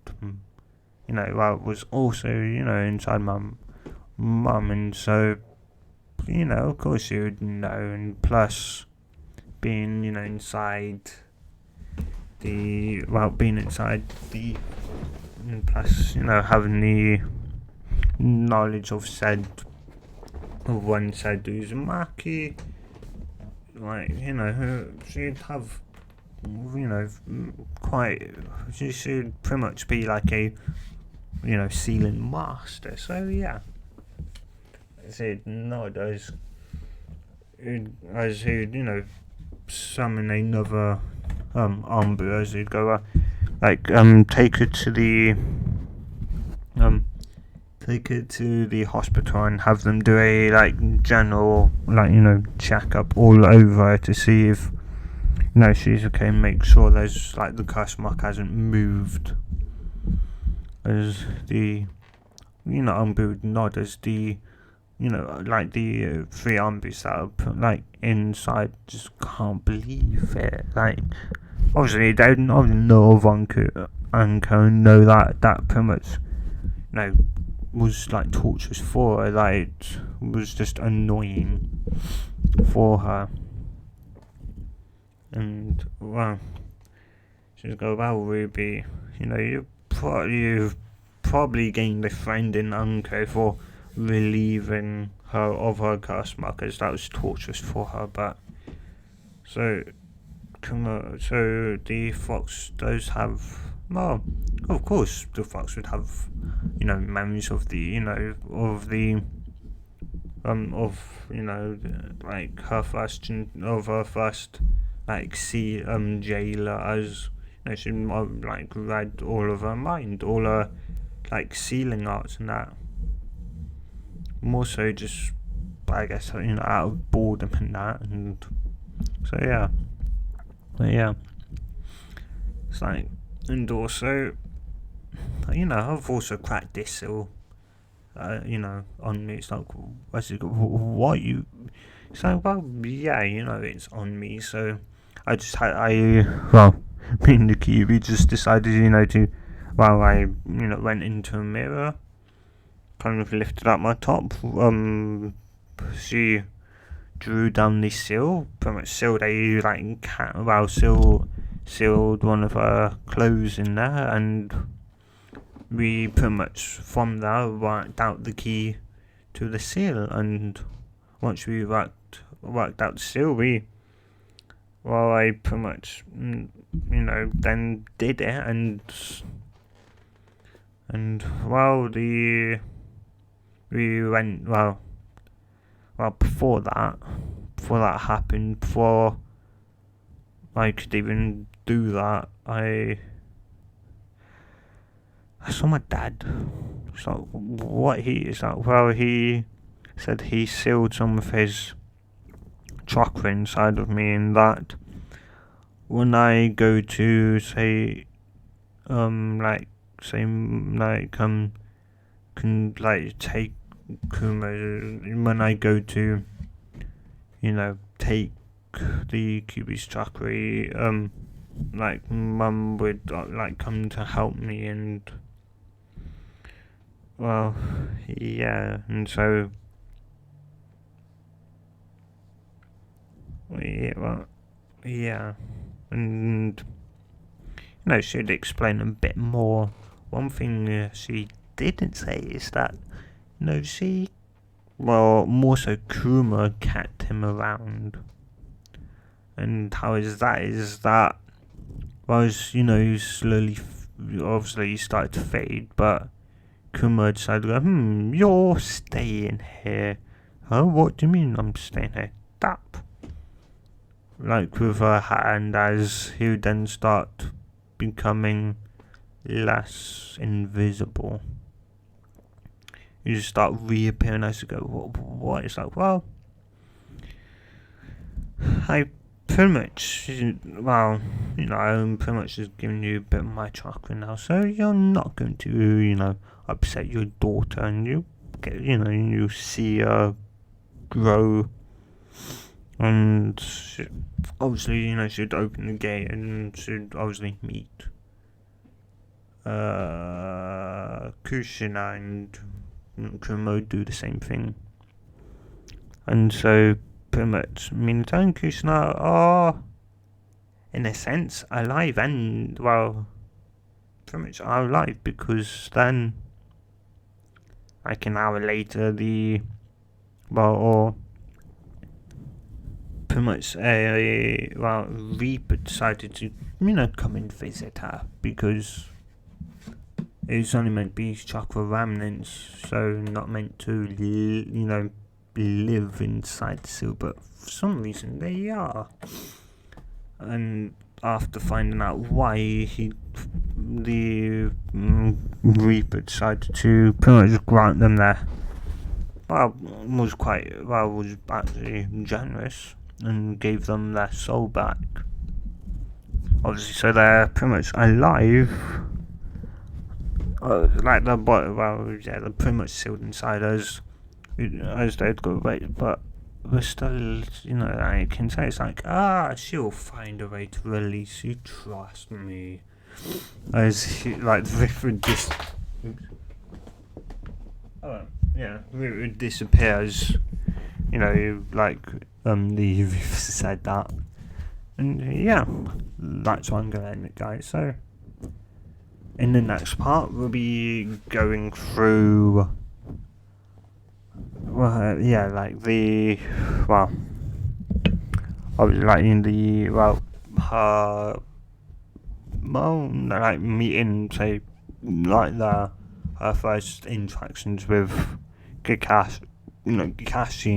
was also, inside my mum, and so, of course you would know, and plus, being, inside the, and plus, having the knowledge of one said Uzumaki, she'd have, she should pretty much be like a, sealing master. So yeah, as he'd nod, as he'd, summon another Ambu, as he'd go, take her to the hospital and have them do a general checkup all over her to see if she's okay, and make sure there's the curse mark hasn't moved, as the Ambu would nod, as the the 3 Ambus that are inside just can't believe it, obviously they didn't know of Anko know that pretty much, was like torturous for her, like it was just annoying for her. And well, she's go, well, Ruby, you've probably gained a friend in Unco for relieving her of her curse markers. That was torturous for her, but so the fox does have, well, of course the fox would have, memories of the, like her first, like jailer, as she like read all of her mind, all her like sealing arts and that. More so just, I guess, out of boredom and that, and so yeah. But yeah, it's like, and also, I've also cracked this seal, on me. It's like, what you? It's like, well, yeah, it's on me. So I just had, well, me and the Kiwi just decided, I went into a mirror, kind of lifted up my top. She drew down the seal, pretty much sealed sealed one of her clothes in there, and we pretty much from there worked out the key to the seal. And once we worked out the seal, I pretty much, then did it, and we went, before that happened, before I could even do that, I saw my dad. So what he is like? Well, he said he sealed some of his chakra inside of me, and that when I go to can take Kuma, when I go to, take the Cubi's chakra, Mum would come to help me, and well, yeah, and so yeah, and she'd explain a bit more. One thing she didn't say is that she, more so Kuma kept him around. And how is that, slowly, obviously he started to fade, but Kuma decided to go, you're staying here. Oh, what do you mean I'm staying here? Tap. Like with her hand, as he would then start becoming less invisible. You just start reappearing as you go, what? It's like, well, I pretty much, I'm pretty much just giving you a bit of my chakra now, so you're not going to, upset your daughter, and you get, you see her grow, and obviously, she'd open the gate, and she'd obviously meet Kushina, and Kumo do the same thing, and so pretty much Minato and Kushina are, in a sense, alive, and pretty much are alive, because then like an hour later pretty much Reaper decided to come and visit her, because it's only meant to be chakra remnants, so not meant to live inside the seal, but for some reason they are. And after finding out why, the Reaper decided to pretty much grant them was actually generous, and gave them their soul back. Obviously, so they're pretty much alive. They're pretty much sealed inside as they'd go away, but we're still, I can say it's like, she'll find a way to release you, trust me. As like Riff would just, Riff would disappear as, like the Riff said that, and yeah, that's why I'm gonna end it, guys. So, in the next part, we'll be going through. Well, like like in the her like meeting, say, like her first interactions with Kakashi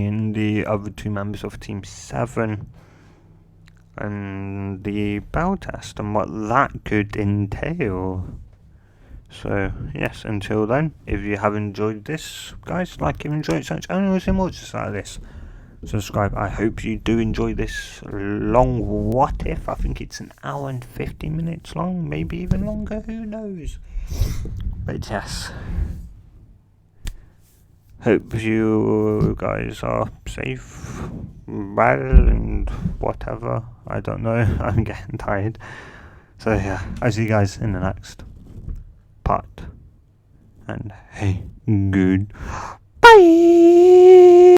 and the other two members of Team 7, and the bell test and what that could entail. So, yes, until then, if you have enjoyed this, guys, like you've enjoyed such animals and more just like this, subscribe. I hope you do enjoy this long what if. I think it's an hour and 50 minutes long, maybe even longer, who knows. But yes, hope you guys are safe, well, and whatever. I don't know, I'm getting tired. So yeah, I'll see you guys in the next part. And hey, good bye.